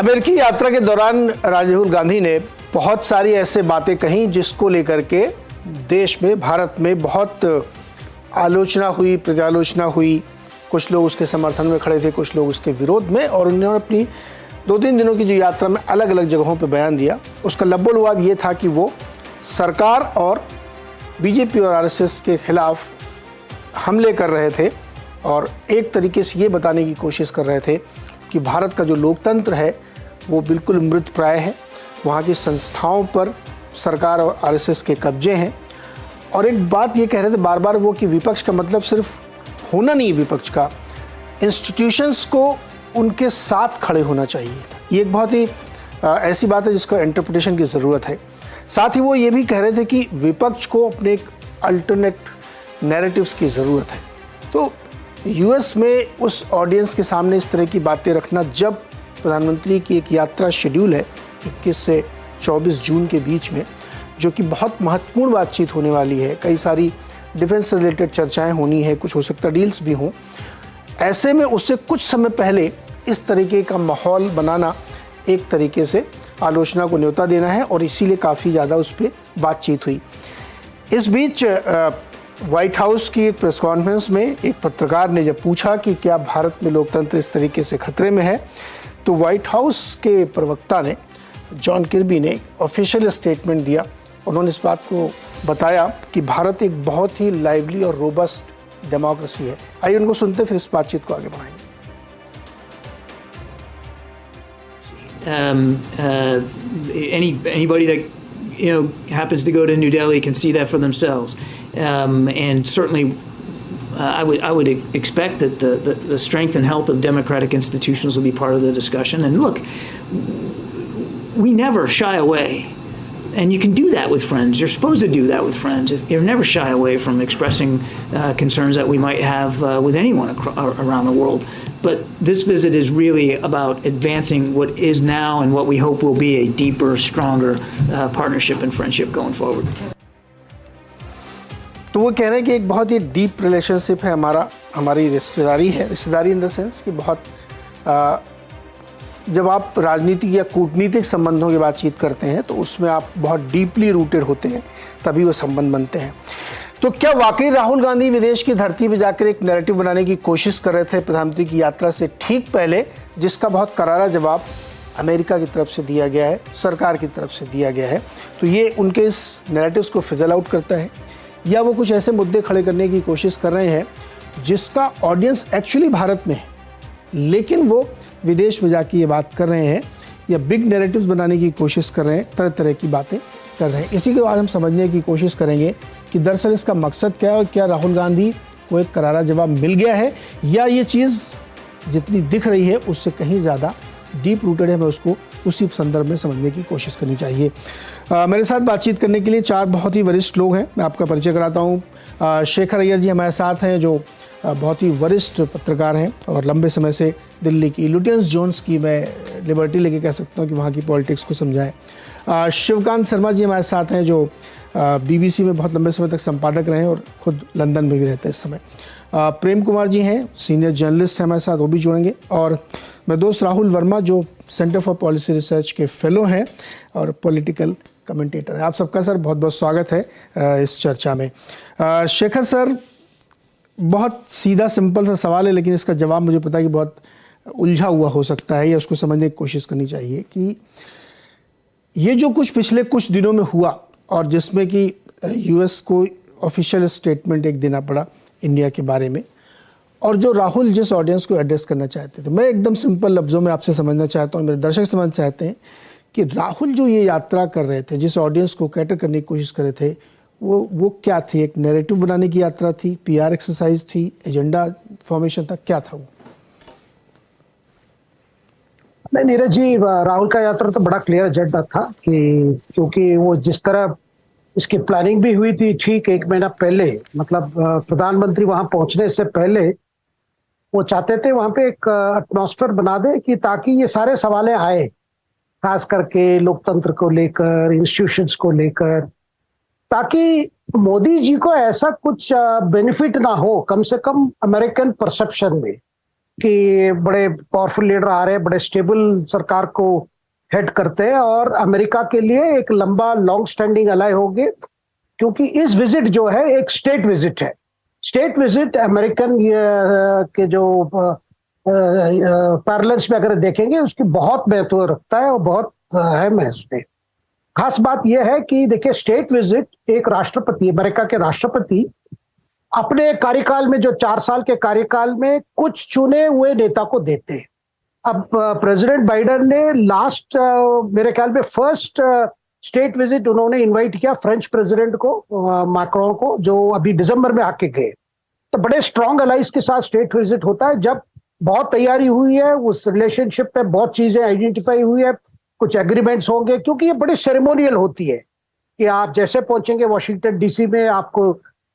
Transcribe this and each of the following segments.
अमेरिकी यात्रा के दौरान राहुल गांधी ने बहुत सारी ऐसे बातें कही जिसको लेकर के देश में, भारत में बहुत आलोचना हुई, प्रत्यालोचना हुई। कुछ लोग उसके समर्थन में खड़े थे, कुछ लोग उसके विरोध में, और उन्होंने अपनी 2-3 दिनों की जो यात्रा में अलग अलग जगहों पर बयान दिया। उसका लब्बो-लुआब ये था कि वो सरकार और बीजेपी और आरएसएस के खिलाफ हमले कर रहे थे और एक तरीके से ये बताने की कोशिश कर रहे थे कि भारत का जो लोकतंत्र है वो बिल्कुल मृतप्राय है। वहाँ की संस्थाओं पर सरकार और आरएसएस के कब्जे हैं। और एक बात ये कह रहे थे बार बार वो कि विपक्ष का मतलब सिर्फ होना नहीं, विपक्ष का इंस्टीट्यूशंस को उनके साथ खड़े होना चाहिए। ये एक बहुत ही ऐसी बात है जिसको इंटरप्रिटेशन की ज़रूरत है। साथ ही वो ये भी कह रहे थे कि विपक्ष को अपने एक अल्टरनेट नैरेटिव्स की ज़रूरत है। तो यूएस में उस ऑडियंस के सामने इस तरह की बातें रखना, जब प्रधानमंत्री की एक यात्रा शेड्यूल है 21 से 24 जून के बीच में, जो कि बहुत महत्वपूर्ण बातचीत होने वाली है, कई सारी डिफेंस रिलेटेड चर्चाएं होनी है, कुछ हो सकता है डील्स भी हों, ऐसे में उससे कुछ समय पहले इस तरीके का माहौल बनाना एक तरीके से आलोचना को न्योता देना है और इसीलिए काफ़ी ज़्यादा उस पर बातचीत हुई। इस बीच व्हाइट हाउस की एक प्रेस कॉन्फ्रेंस में एक पत्रकार ने जब पूछा कि क्या भारत में लोकतंत्र इस तरीके से खतरे में है, तो व्हाइट हाउस के प्रवक्ता ने, जॉन किर्बी ने, ऑफिशियल स्टेटमेंट दिया। उन्होंने इस बात को बताया कि भारत एक बहुत ही लाइवली और रोबस्ट डेमोक्रेसी है। आइए उनको सुनते फिर इस बातचीत को आगे बढ़ाएंगे। Anybody that happens to go to New Delhi can see that for themselves, and certainly I would expect that the strength and health of democratic institutions will be part of the discussion. And look, we never shy away, and you can do that with friends. You're supposed to do that with friends. You're never shy away from expressing concerns that we might have with anyone around the world. But this visit is really about advancing what is now and what we hope will be a deeper, stronger partnership and friendship going forward. तो वो कह रहे हैं कि एक बहुत ही deep relationship है हमारी रिश्तेदारी है। रिश्तेदारी इन द सेंस कि बहुत जब आप राजनीतिक या कूटनीतिक संबंधों की बातचीत करते हैं तो उसमें आप बहुत डीपली रूटेड होते हैं, तभी वो संबंध बनते हैं। तो क्या वाकई राहुल गांधी विदेश की धरती पर जाकर एक नैरेटिव बनाने की कोशिश कर रहे थे प्रधानमंत्री की यात्रा से ठीक पहले, जिसका बहुत करारा जवाब अमेरिका की तरफ से दिया गया है, सरकार की तरफ से दिया गया है? तो ये उनके इस नैरेटिव्स को फिजल आउट करता है, या वो कुछ ऐसे मुद्दे खड़े करने की कोशिश कर रहे हैं जिसका ऑडियंस एक्चुअली भारत में है, लेकिन वो विदेश में जाके ये बात कर रहे हैं, या बिग नैरेटिव्स बनाने की कोशिश कर रहे हैं, तरह तरह की बातें कर रहे हैं। इसी के बाद हम समझने की कोशिश करेंगे कि दरअसल इसका मकसद क्या है और क्या राहुल गांधी को एक करारा जवाब मिल गया है, या ये चीज़ जितनी दिख रही है उससे कहीं ज़्यादा डीप रूटेड है। मैं उसको उसी संदर्भ में समझने की कोशिश करनी चाहिए। मेरे साथ बातचीत करने के लिए 4 बहुत ही वरिष्ठ लोग हैं। मैं आपका परिचय कराता हूँ। शेखर अय्यर जी हमारे साथ हैं, जो बहुत ही वरिष्ठ पत्रकार हैं और लंबे समय से दिल्ली की लुटियंस जोन्स की मैं लिबर्टी लेके कह सकता हूँ कि वहाँ की पॉलिटिक्स को समझाएं। शिवकांत शर्मा जी हमारे साथ हैं, जो बीबीसी में बहुत लंबे समय तक संपादक रहे हैं और खुद लंदन में भी रहते हैं इस समय। प्रेम कुमार जी हैं, सीनियर जर्नलिस्ट हैं हमारे साथ, वो भी जुड़ेंगे। और मेरे दोस्त राहुल वर्मा, जो सेंटर फॉर पॉलिसी रिसर्च के फेलो हैं और पॉलिटिकल कमेंटेटर हैं। आप सबका सर बहुत बहुत स्वागत है इस चर्चा में। शेखर सर, बहुत सीधा सिंपल सा सवाल है, लेकिन इसका जवाब मुझे पता है कि बहुत उलझा हुआ हो सकता है, या उसको समझने की कोशिश करनी चाहिए कि ये जो कुछ पिछले कुछ दिनों में हुआ, और जिसमें कि यूएस को ऑफिशियल स्टेटमेंट एक देना पड़ा इंडिया के बारे में, और जो राहुल जिस ऑडियंस को एड्रेस करना चाहते थे, मैं एकदम सिंपल लफ्ज़ों में आपसे समझना चाहता हूँ, मेरे दर्शक समझना चाहते हैं कि राहुल जो ये यात्रा कर रहे थे, जिस ऑडियंस को कैटर करने की कोशिश कर रहे थे, वो क्या थी? एक नैरेटिव बनाने की यात्रा थी, पीआर एक्सरसाइज थी, एजेंडा फॉर्मेशन था, क्या था वो? नहीं नीरज जी, राहुल का यात्रा तो बड़ा क्लियर एजेंडा था कि क्योंकि वो जिस तरह इसकी प्लानिंग भी हुई थी ठीक 1 महीना पहले, मतलब प्रधानमंत्री वहां पहुंचने से पहले वो चाहते थे वहां पे एक एटमॉस्फेयर बना दे कि ताकि ये सारे सवालें आए, खास करके लोकतंत्र को लेकर, इंस्टीट्यूशंस को लेकर, ताकि मोदी जी को ऐसा कुछ बेनिफिट ना हो, कम से कम अमेरिकन परसेप्शन में, कि बड़े पावरफुल लीडर आ रहे हैं, बड़े स्टेबल सरकार को हेड करते हैं और अमेरिका के लिए एक लंबा लॉन्ग स्टैंडिंग अलाय होंगे, क्योंकि इस विजिट जो है एक स्टेट विजिट है। स्टेट विजिट अमेरिकन के जो पैरेलल्स में अगर देखेंगे उसकी बहुत महत्व रखता है और बहुत अहम है। उसमें खास बात यह है कि देखिए, स्टेट विजिट एक राष्ट्रपति, अमेरिका के राष्ट्रपति अपने कार्यकाल में, जो 4 साल के कार्यकाल में कुछ चुने हुए नेता को देते हैं। अब प्रेसिडेंट बाइडेन ने लास्ट मेरे ख्याल में फर्स्ट स्टेट विजिट उन्होंने इनवाइट किया फ्रेंच प्रेसिडेंट को, मैक्रोन को, जो अभी दिसंबर में आके गए। तो बड़े स्ट्रॉन्ग अलाइज के साथ स्टेट विजिट होता है जब बहुत तैयारी हुई है, उस रिलेशनशिप पे बहुत चीजें आइडेंटिफाई हुई है, कुछ एग्रीमेंट्स होंगे, क्योंकि ये बड़ी सेरेमोनियल होती है कि आप जैसे पहुंचेंगे वॉशिंगटन डीसी में, आपको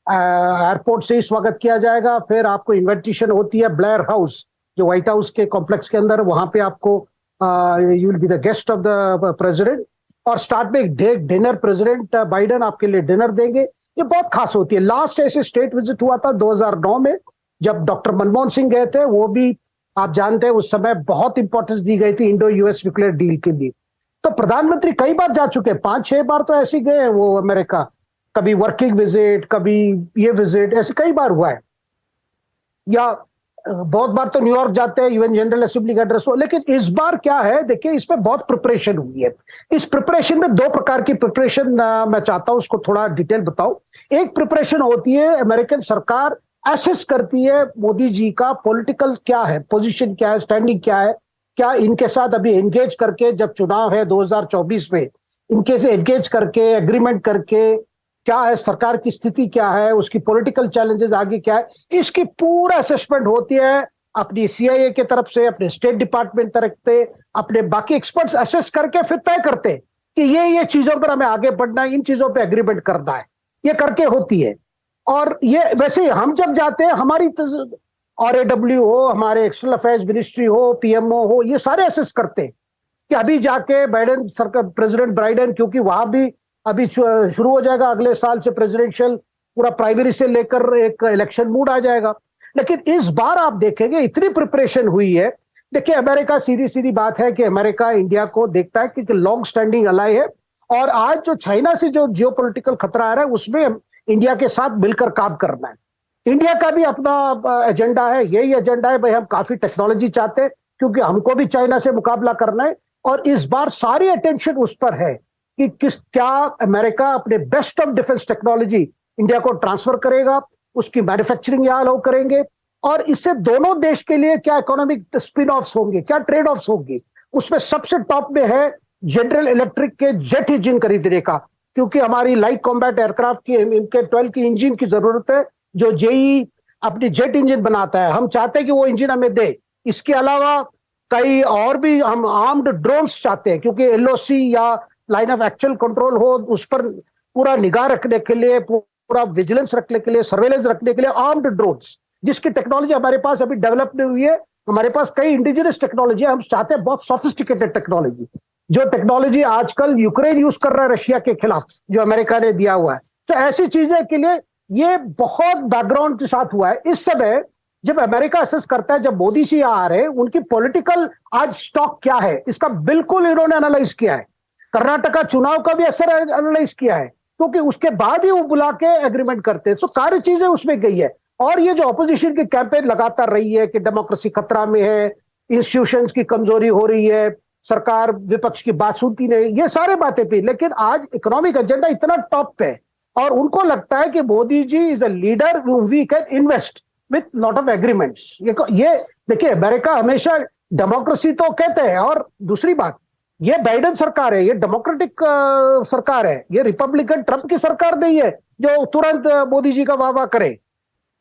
एयरपोर्ट से ही स्वागत किया जाएगा, फिर आपको इन्विटेशन होती है ब्लेयर हाउस, जो व्हाइट हाउस के कॉम्प्लेक्स के अंदर, वहां पे आपको you will be the guest of the president, और स्टार्ट में एक डिनर, प्रेसिडेंट बाइडेन आपके लिए डिनर देंगे। ये बहुत खास होती है। लास्ट ऐसे स्टेट विजिट हुआ था 2009 में, जब डॉक्टर मनमोहन सिंह गए थे। वो भी आप जानते हैं उस समय बहुत इंपॉर्टेंस दी गई थी इंडो यूएस न्यूक्लियर डील के लिए। तो प्रधानमंत्री कई बार जा चुके हैं, 5-6 बार तो ऐसे गए हैं वो अमेरिका, कभी वर्किंग विजिट, कभी ये विजिट, ऐसे कई बार हुआ है। या बहुत बार तो न्यूयॉर्क जाते हैं, इवन जनरल असेंबली का एड्रेस हो। लेकिन इस बार क्या है, देखिए, इसमें बहुत प्रिपरेशन हुई है। इस प्रिपरेशन में 2 प्रकार की प्रिपरेशन मैं चाहता हूं उसको थोड़ा डिटेल बताऊं। एक प्रिपरेशन होती है, अमेरिकन सरकार एसेस करती है मोदी जी का पॉलिटिकल क्या है, पोजीशन क्या है, स्टैंडिंग क्या है, क्या इनके साथ अभी एंगेज करके, जब चुनाव है 2024 में, इनके से एंगेज करके, एग्रीमेंट करके, क्या है सरकार की स्थिति, क्या है उसकी पॉलिटिकल चैलेंजेस आगे क्या है, इसकी पूरा असेसमेंट होती है अपनी सीआईए के तरफ से, अपने स्टेट डिपार्टमेंट तरफ से, अपने बाकी एक्सपर्ट्स असेस करके फिर तय करते हैं कि ये चीजों पर हमें आगे बढ़ना है, इन चीजों पे एग्रीमेंट करना है, ये करके होती है। और ये वैसे हम जब जाते हैं, हमारी RAW हो, हमारे एक्सटर्नल अफेयर्स मिनिस्ट्री हो, PMO हो, ये सारे असेस करते हैं कि अभी जाके बाइडेन सरकार, प्रेसिडेंट बाइडेन, क्योंकि वहां भी अभी शुरू हो जाएगा अगले साल से प्रेसिडेंशियल, पूरा प्राइमरी से लेकर एक इलेक्शन मूड आ जाएगा। लेकिन इस बार आप देखेंगे इतनी प्रिपरेशन हुई है। देखिए, अमेरिका, सीधी बात है कि अमेरिका इंडिया को देखता है कि लॉन्ग स्टैंडिंग अलाय है, और आज जो चाइना से जो जियोपॉलिटिकल खतरा आ रहा है उसमें इंडिया के साथ मिलकर काम करना है। इंडिया का भी अपना एजेंडा है, यही एजेंडा है भाई, हम काफी टेक्नोलॉजी चाहते हैं क्योंकि हमको भी चाइना से मुकाबला करना है। और इस बार सारी अटेंशन उस पर है कि क्या अमेरिका अपने best of defence technology India को ट्रांसफर करेगा, उसकी मैन्युफैक्चरिंग यहाँ अलाउ करेंगे, और इससे दोनों देश के लिए क्या इकोनॉमिक स्पिन ऑफ्स होंगे, क्या ट्रेड ऑफ्स होंगे। उसमें सबसे टॉप में है जनरल इलेक्ट्रिक के जेट इंजन खरीदने का, क्योंकि हमारी लाइट कॉम्बैट एयरक्राफ्ट की इनके 12 की इंजन की जरूरत है, जो जेई अपनी जेट इंजन बनाता है, हम चाहते हैं कि वो इंजन हमें दे। इसके अलावा कई और भी हम आर्म्ड ड्रोन्स चाहते हैं, क्योंकि LOC या लाइन ऑफ एक्चुअल कंट्रोल हो, उस पर पूरा निगाह रखने के लिए, पूरा विजिलेंस रखने के लिए, सर्वेलेंस रखने के लिए आर्म्ड ड्रोन्स, जिसकी टेक्नोलॉजी हमारे पास अभी डेवलप नहीं हुई है। हमारे पास कई इंडिजिनस टेक्नोलॉजी है, हम चाहते हैं बहुत सोफिस्टिकेटेड टेक्नोलॉजी, जो टेक्नोलॉजी आजकल यूक्रेन यूज कर रहा है रशिया के खिलाफ, जो अमेरिका ने दिया हुआ है। तो ऐसी चीजें के लिए ये बहुत बैकग्राउंड के साथ हुआ है। इस समय जब अमेरिका असेस करता है, जब मोदी जी आ रहे हैं, उनकी पॉलिटिकल आज स्टॉक क्या है, इसका बिल्कुल इन्होंने एनालाइज किया है। कर्नाटका चुनाव का भी असर एनालाइज किया है, क्योंकि उसके बाद ही वो बुला के एग्रीमेंट करते हैं। सो सारी चीजें उसमें गई है। और ये जो ऑपोजिशन की कैंपेन लगातार रही है कि डेमोक्रेसी खतरा में है, इंस्टीट्यूशंस की कमजोरी हो रही है, सरकार विपक्ष की बात सुनती नहीं, ये सारे बातें भी, लेकिन आज इकोनॉमिक एजेंडा इतना टॉप पे है और उनको लगता है कि Modi ji is a leader we can invest with lot of agreements. ये देखिए, अमेरिका हमेशा डेमोक्रेसी तो कहते हैं, और दूसरी बात, ये बाइडेन सरकार है, ये डेमोक्रेटिक सरकार है, ये रिपब्लिकन ट्रंप की सरकार नहीं है जो तुरंत मोदी जी का वाह करे,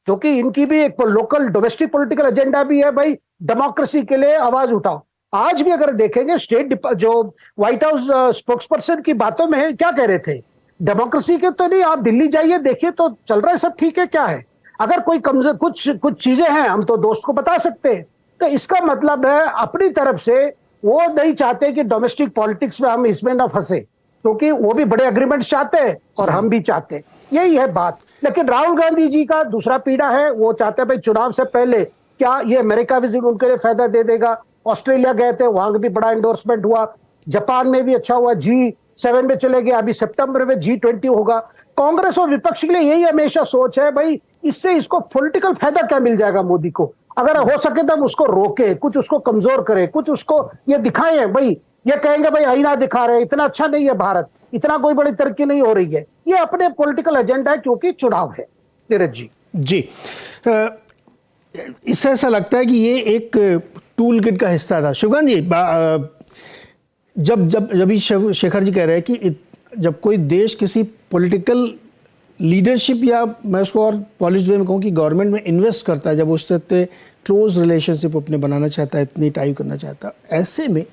क्योंकि इनकी भी एक लोकल डोमेस्टिक पॉलिटिकल एजेंडा भी है, भाई डेमोक्रेसी के लिए आवाज उठाओ। आज भी अगर देखेंगे स्टेट जो व्हाइट हाउस स्पोक्सपर्सन की बातों में क्या कह रहे थे, डेमोक्रेसी के तो नहीं, आप दिल्ली जाइए देखिए तो चल रहा है सब ठीक है, क्या है, अगर कोई कमजोर कुछ चीजें हैं हम तो दोस्त को बता सकते हैं। तो इसका मतलब है अपनी तरफ से वो नहीं चाहते कि डोमेस्टिक पॉलिटिक्स में हम इसमें ना फंसे, क्योंकि वो भी बड़े एग्रीमेंट चाहते हैं और हम भी चाहते हैं, यही है बात। लेकिन राहुल गांधी जी का दूसरा पीड़ा है, वो चाहते हैं भाई चुनाव से पहले क्या ये अमेरिका विजिट उनके लिए फायदा दे देगा? ऑस्ट्रेलिया गए थे, वहां भी बड़ा एंडोर्समेंट हुआ, जापान में भी अच्छा हुआ, G7 में चले गए, अभी सितंबर में G20 होगा। कांग्रेस और विपक्ष के लिए यही हमेशा सोच है, भाई इससे इसको पॉलिटिकल फायदा क्या मिल जाएगा मोदी को, अगर हो सके तो हम उसको रोके, कुछ उसको कमजोर करें, कुछ उसको ये दिखाएं। भाई ये कहेंगे भाई आईना दिखा रहे, इतना अच्छा नहीं है भारत, इतना कोई बड़ी तरक्की नहीं हो रही है। ये अपने पॉलिटिकल एजेंडा है क्योंकि चुनाव है। नीरज जी इससे ऐसा लगता है कि ये एक टूल किट का हिस्सा था। शिवकांत जी, जब शेखर जी कह रहे हैं कि जब कोई देश किसी पॉलिटिकल लीडरशिप, या मैं उसको और पॉलिश वे में कहूँ कि गवर्नमेंट में इन्वेस्ट करता है, जब उससे क्लोज रिलेशनशिप अपने बनाना चाहता है, इतनी टाइप करना चाहता है, ऐसे में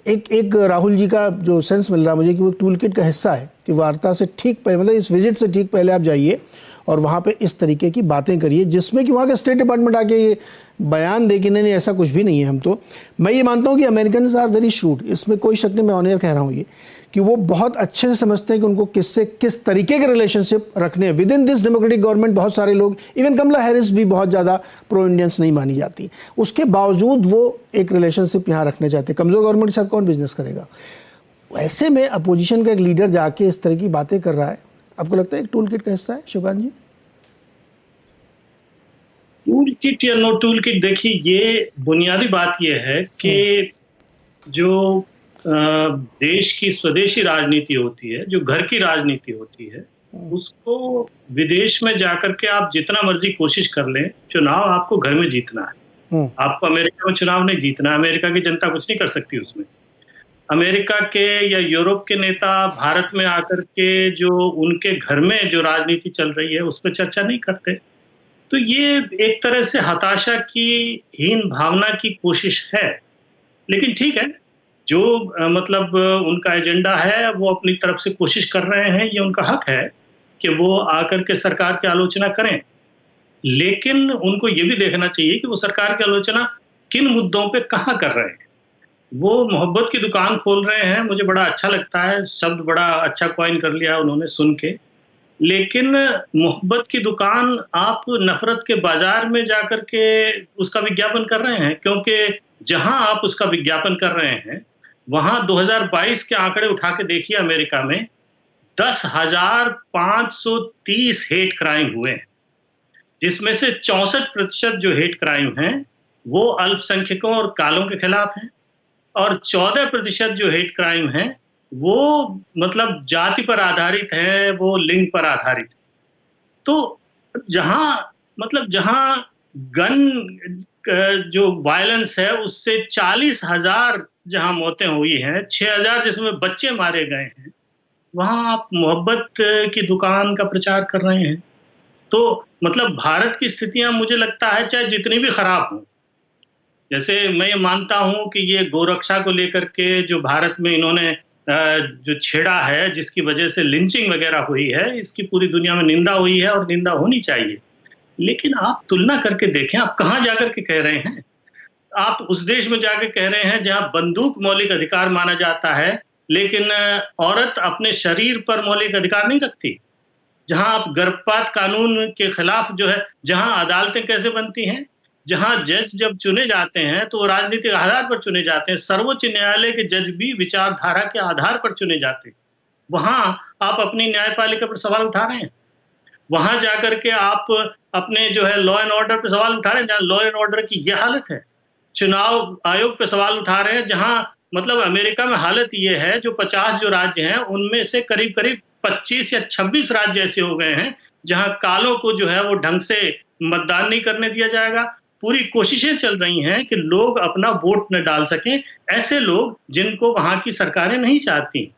एक राहुल जी का जो सेंस मिल रहा है मुझे कि वो टूल किट का हिस्सा है कि वार्ता से ठीक पहले, मतलब इस विजिट से ठीक पहले आप जाइए और वहाँ पे इस तरीके की बातें करिए, जिसमें कि वहाँ के स्टेट डिपार्टमेंट आके ये बयान दे कि नहीं ऐसा कुछ भी नहीं है। हम तो मैं ये मानता हूँ कि अमेरिकन आर वेरी श्रूड, इसमें कोई शक नहीं, मैं ऑन एयर कह रहा हूँ ये कि वो बहुत अच्छे से समझते हैं कि उनको किससे किस तरीके के रिलेशनशिप रखने हैं। With in this democratic government बहुत सारे लोग, इवन कमला हैरिस भी बहुत ज़्यादा प्रो इंडियंस नहीं मानी जाती, उसके बावजूद वो एक रिलेशनशिप यहाँ रखने चाहते हैं। कमज़ोर गवर्नमेंट के साथ कौन बिजनेस करेगा? ऐसे में अपोजिशन का एक लीडर जाके इस तरह की बातें कर रहा है, आपको लगता है एक टूल किट का हिस्सा है शिवकांत जी? टूल किट या नो टूल किट, देखिए ये बुनियादी बात ये है कि जो देश की स्वदेशी राजनीति होती है, जो घर की राजनीति होती है, उसको विदेश में जाकर के आप जितना मर्जी कोशिश कर लें, चुनाव आपको घर में जीतना है। आपको अमेरिका में चुनाव नहीं जीतना है, अमेरिका की जनता कुछ नहीं कर सकती उसमें। अमेरिका के या यूरोप के नेता भारत में आकर के जो उनके घर में जो राजनीति चल रही है उस पर चर्चा नहीं करते। तो ये एक तरह से हताशा की हीन भावना की कोशिश है। लेकिन ठीक है, जो मतलब उनका एजेंडा है वो अपनी तरफ से कोशिश कर रहे हैं, ये उनका हक है कि वो आकर के सरकार की आलोचना करें। लेकिन उनको ये भी देखना चाहिए कि वो सरकार की आलोचना किन मुद्दों पे कहाँ कर रहे हैं। वो मोहब्बत की दुकान खोल रहे हैं, मुझे बड़ा अच्छा लगता है, शब्द बड़ा अच्छा कॉइन कर लिया उन्होंने सुन के। लेकिन मोहब्बत की दुकान आप नफरत के बाजार में जाकर के उसका विज्ञापन कर रहे हैं, क्योंकि जहां आप उसका विज्ञापन कर रहे हैं वहां 2022 के आंकड़े उठा के देखिए, अमेरिका में 10,530 हेट क्राइम हुए हैं, जिसमें से 64% जो हेट क्राइम हैं वो अल्पसंख्यकों और कालों के खिलाफ हैं, और 14% जो हेट क्राइम हैं वो मतलब जाति पर आधारित है, वो लिंग पर आधारित है। तो जहां गन जो वायलेंस है उससे 40,000 जहां मौतें हुई हैं, 6,000 जिसमें बच्चे मारे गए हैं, वहां आप मोहब्बत की दुकान का प्रचार कर रहे हैं। तो मतलब भारत की स्थितियां मुझे लगता है चाहे जितनी भी खराब हों, जैसे मैं ये मानता हूं कि ये गोरक्षा को लेकर के जो भारत में इन्होंने जो छेड़ा है, जिसकी वजह से लिंचिंग वगैरह हुई है, इसकी पूरी दुनिया में निंदा हुई है और निंदा होनी चाहिए। लेकिन आप तुलना करके देखें, आप कहाँ जाकर के कह रहे हैं? आप उस देश में जाकर कह रहे हैं जहां बंदूक मौलिक अधिकार माना जाता है, लेकिन औरत अपने शरीर पर मौलिक अधिकार नहीं रखती। जहां आप गर्भपात कानून के खिलाफ जो है, जहां अदालतें कैसे बनती हैं, जहां जज जब चुने जाते हैं तो वो राजनीतिक आधार पर चुने जाते हैं। सर्वोच्च न्यायालय के जज भी विचारधारा के आधार पर चुने जाते हैं। वहां आप अपनी न्यायपालिका पर सवाल उठा रहे हैं। वहां जाकर के आप अपने जो है लॉ एंड ऑर्डर पर सवाल उठा रहे हैं, जहां लॉ एंड ऑर्डर की यह हालत है। चुनाव आयोग पे सवाल उठा रहे हैं, जहां मतलब अमेरिका में हालत ये है, जो 50 जो राज्य हैं उनमें से करीब करीब 25 या 26 राज्य ऐसे हो गए हैं जहां कालों को जो है वो ढंग से मतदान नहीं करने दिया जाएगा। पूरी कोशिशें चल रही हैं कि लोग अपना वोट न डाल सकें, ऐसे लोग जिनको वहां की सरकारें नहीं चाहती।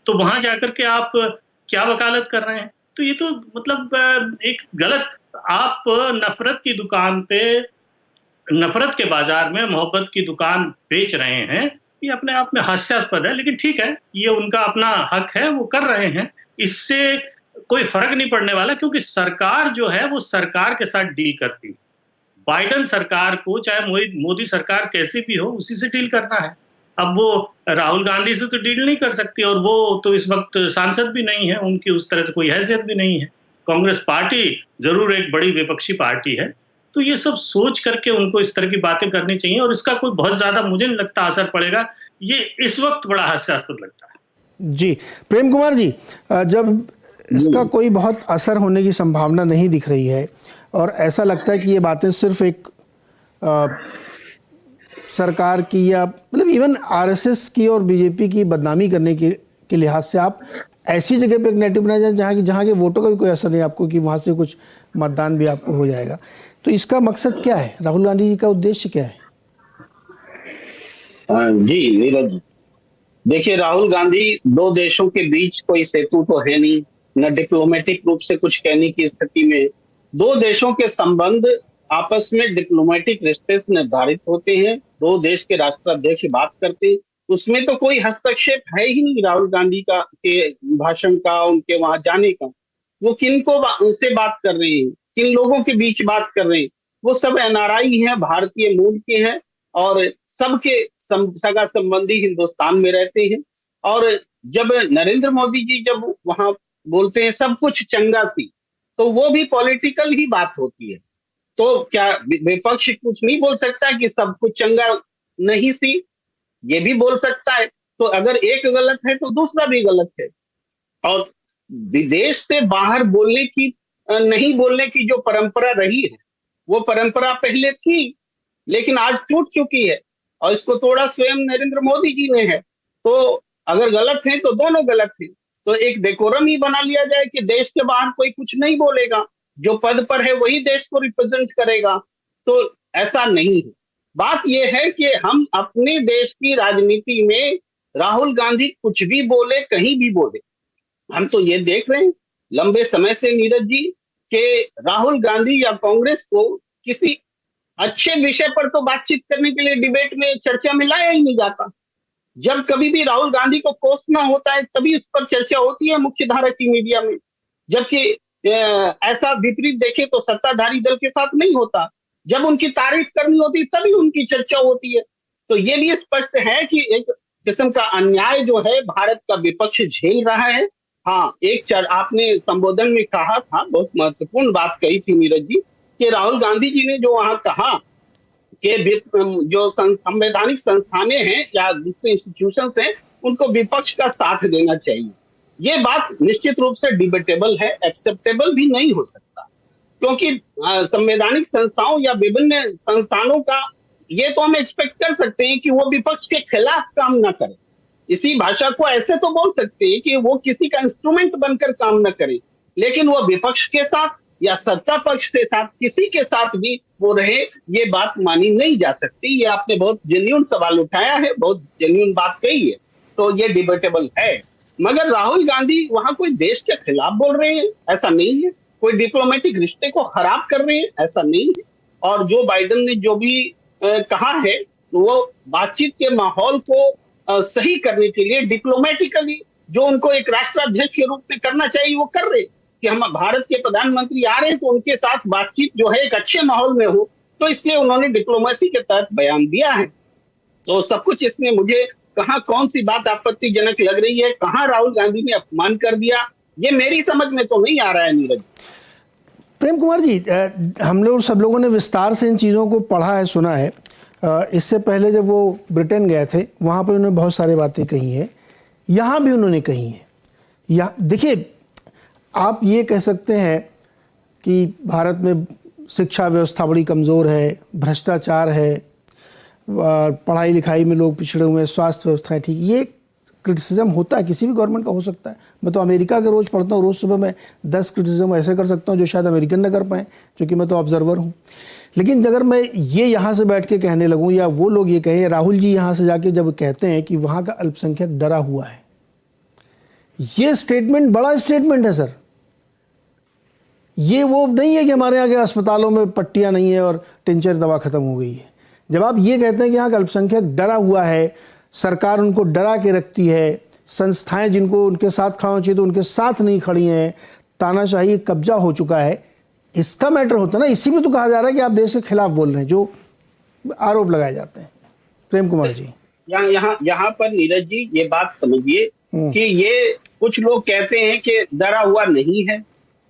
तो वहां जाकर के आप क्या वकालत कर रहे हैं? तो ये तो मतलब एक गलत, आप नफरत की दुकान पे, नफरत के बाजार में मोहब्बत की दुकान बेच रहे हैं। ये अपने आप में हास्यास्पद है, लेकिन ठीक है, ये उनका अपना हक है, वो कर रहे हैं। इससे कोई फर्क नहीं पड़ने वाला, क्योंकि सरकार जो है वो सरकार के साथ डील करती है। बाइडेन सरकार को चाहे मोदी सरकार कैसी भी हो, उसी से डील करना है। अब वो राहुल गांधी से तो डील नहीं कर सकती, और वो तो इस वक्त सांसद भी नहीं है, उनकी उस तरह से कोई हैसियत भी नहीं है। कांग्रेस पार्टी जरूर एक बड़ी विपक्षी पार्टी है, तो तो ये सब सोच करके उनको इस तरह की बातें करनी चाहिए, और इसका कोई बहुत ज्यादा मुझे नहीं लगता असर पड़ेगा। ये इस वक्त बड़ा हास्यास्पद लगता है। जी प्रेम कुमार जी, जब इसका कोई बहुत असर होने की संभावना नहीं दिख रही है और ऐसा लगता है कि ये बातें सिर्फ एक सरकार की या मतलब इवन आरएसएस की और बीजेपी की बदनामी करने के लिहाज से आप ऐसी जगह पे एक नैरेटिव बनाए जाए जहाँ के वोटों का भी कोई असर नहीं आपको, कि वहाँ से कुछ मतदान भी आपको हो जाएगा, तो इसका मकसद क्या है? राहुल गांधी जी का उद्देश्य क्या है? जी नीरज जी, देखिए राहुल गांधी दो देशों के बीच कोई सेतु तो है नहीं, न डिप्लोमेटिक रूप से कुछ कहने की स्थिति में। दो देशों के संबंध आपस में डिप्लोमेटिक रिश्ते से निर्धारित होते हैं, दो देश के राष्ट्राध्यक्ष बात करते हैं, उसमें तो कोई हस्तक्षेप है ही नहीं राहुल गांधी का के भाषण का, उनके वहां जाने का। वो किन को उनसे बात कर रहे हैं, किन लोगों के बीच बात कर रहे हैं? वो सब एनआरआई हैं, भारतीय मूल के हैं और सबके सगा संबंधी हिंदुस्तान में रहते हैं। और जब नरेंद्र मोदी जी जब वहां बोलते हैं सब कुछ चंगा सी, तो वो भी पॉलिटिकल ही बात होती है। तो क्या विपक्ष कुछ नहीं बोल सकता कि सब कुछ चंगा नहीं सी? ये भी बोल सकता है। तो अगर एक गलत है तो दूसरा भी गलत है। और विदेश से बाहर बोलने की नहीं बोलने की जो परंपरा रही है, वो परंपरा पहले थी लेकिन आज टूट चुकी है और इसको तोड़ा स्वयं नरेंद्र मोदी जी ने है। तो अगर गलत है तो दोनों गलत है। तो एक डेकोरम ही बना लिया जाए कि देश के बाहर कोई कुछ नहीं बोलेगा, जो पद पर है वही देश को रिप्रेजेंट करेगा। तो ऐसा नहीं है। बात यह है कि हम अपने देश की राजनीति में राहुल गांधी कुछ भी बोले, कहीं भी बोले, हम तो ये देख रहे हैं लंबे समय से नीरज जी कि राहुल गांधी या कांग्रेस को किसी अच्छे विषय पर तो बातचीत करने के लिए डिबेट में, चर्चा में लाया ही नहीं जाता। जब कभी भी राहुल गांधी को कोसना होता है तभी उस पर चर्चा होती है मुख्यधारा की मीडिया में, जबकि ऐसा विपरीत देखे तो सत्ताधारी दल के साथ नहीं होता। जब उनकी तारीफ करनी होती तभी उनकी चर्चा होती है। तो ये भी स्पष्ट है कि एक किस्म का अन्याय जो है भारत का विपक्ष झेल रहा है। हाँ, आपने संबोधन में कहा था, बहुत महत्वपूर्ण बात कही थी नीरज जी, कि राहुल गांधी जी ने जो वहां कहा कि जो संवैधानिक संस्थानें हैं या दूसरे इंस्टीट्यूशंस हैं, उनको विपक्ष का साथ देना चाहिए। ये बात निश्चित रूप से डिबेटेबल है, एक्सेप्टेबल भी नहीं हो सकता, क्योंकि संवैधानिक संस्थाओं या विभिन्न संस्थानों का ये तो हम एक्सपेक्ट कर सकते हैं कि वो विपक्ष के खिलाफ काम ना करे। इसी भाषा को ऐसे तो बोल सकते हैं कि वो किसी का इंस्ट्रूमेंट बनकर काम न करे, लेकिन वो विपक्ष के साथ या सत्ता पक्ष के साथ किसी के साथ भी वो रहे, ये बात मानी नहीं जा सकती। ये आपने बहुत जेन्युइन सवाल उठाया है, बहुत जेन्युइन बात कही है, तो ये डिबेटेबल है। मगर राहुल गांधी वहां कोई देश के खिलाफ बोल रहे हैं ऐसा नहीं है, कोई डिप्लोमेटिक रिश्ते को खराब कर रहे हैं ऐसा नहीं है। और जो बाइडेन ने जो भी कहा है वो बातचीत के माहौल को सही करने के लिए डिप्लोमेटिकली जो उनको एक राष्ट्राध्यक्ष के रूप में करना चाहिए वो कर रहे, कि हम भारत के प्रधानमंत्री आ रहे हैं तो उनके साथ बातचीत जो है एक अच्छे माहौल में हो, तो इसलिए उन्होंने डिप्लोमेसी के तहत बयान दिया है। तो सब कुछ इसमें मुझे कहाँ कौन सी बात आपत्तिजनक लग रही है, कहाँ राहुल गांधी ने अपमान कर दिया, ये मेरी समझ में तो नहीं आ रहा है नीरज। प्रेम कुमार जी, हम लोग सब लोगों ने विस्तार से इन चीज़ों को पढ़ा है, सुना है। इससे पहले जब वो ब्रिटेन गए थे वहाँ पर उन्होंने बहुत सारी बातें कही हैं, यहाँ भी उन्होंने कही हैं। या देखिए, आप ये कह सकते हैं कि भारत में शिक्षा व्यवस्था बड़ी कमज़ोर है, भ्रष्टाचार है, पढ़ाई लिखाई में लोग पिछड़े हुए हैं, स्वास्थ्य व्यवस्था है ठीक, ये क्रिटिसिज्म होता है, किसी भी गवर्नमेंट का हो सकता है। मैं तो अमेरिका का रोज़ पढ़ता हूँ, रोज़ सुबह मैं 10 क्रिटिसिज्म ऐसे कर सकता हूँ जो शायद अमेरिकन न कर पाएँ, क्योंकि मैं तो ऑब्जर्वर हूँ। लेकिन अगर मैं ये यहाँ से बैठ के कहने लगूँ या वो लोग ये कहें, राहुल जी यहाँ से जाके जब कहते हैं कि वहाँ का अल्पसंख्यक डरा हुआ है, ये स्टेटमेंट बड़ा स्टेटमेंट है सर। ये वो नहीं है कि हमारे यहाँ के अस्पतालों में पट्टियाँ नहीं है और टिंचर दवा खत्म हो गई है। जब आप ये कहते हैं कि यहाँ का अल्पसंख्यक डरा हुआ है, सरकार उनको डरा के रखती है, संस्थाएं जिनको उनके साथ खड़ा चाहिए तो उनके साथ नहीं खड़ी हैं, तानाशाही कब्जा हो चुका है, इसका मैटर होता है ना। इसी में तो कहा जा रहा है कि आप देश के खिलाफ बोल रहे हैं, जो आरोप लगाए जाते हैं। प्रेम कुमार जी, यहाँ पर नीरज जी ये बात समझिए कि ये कुछ लोग कहते हैं कि डरा हुआ नहीं है,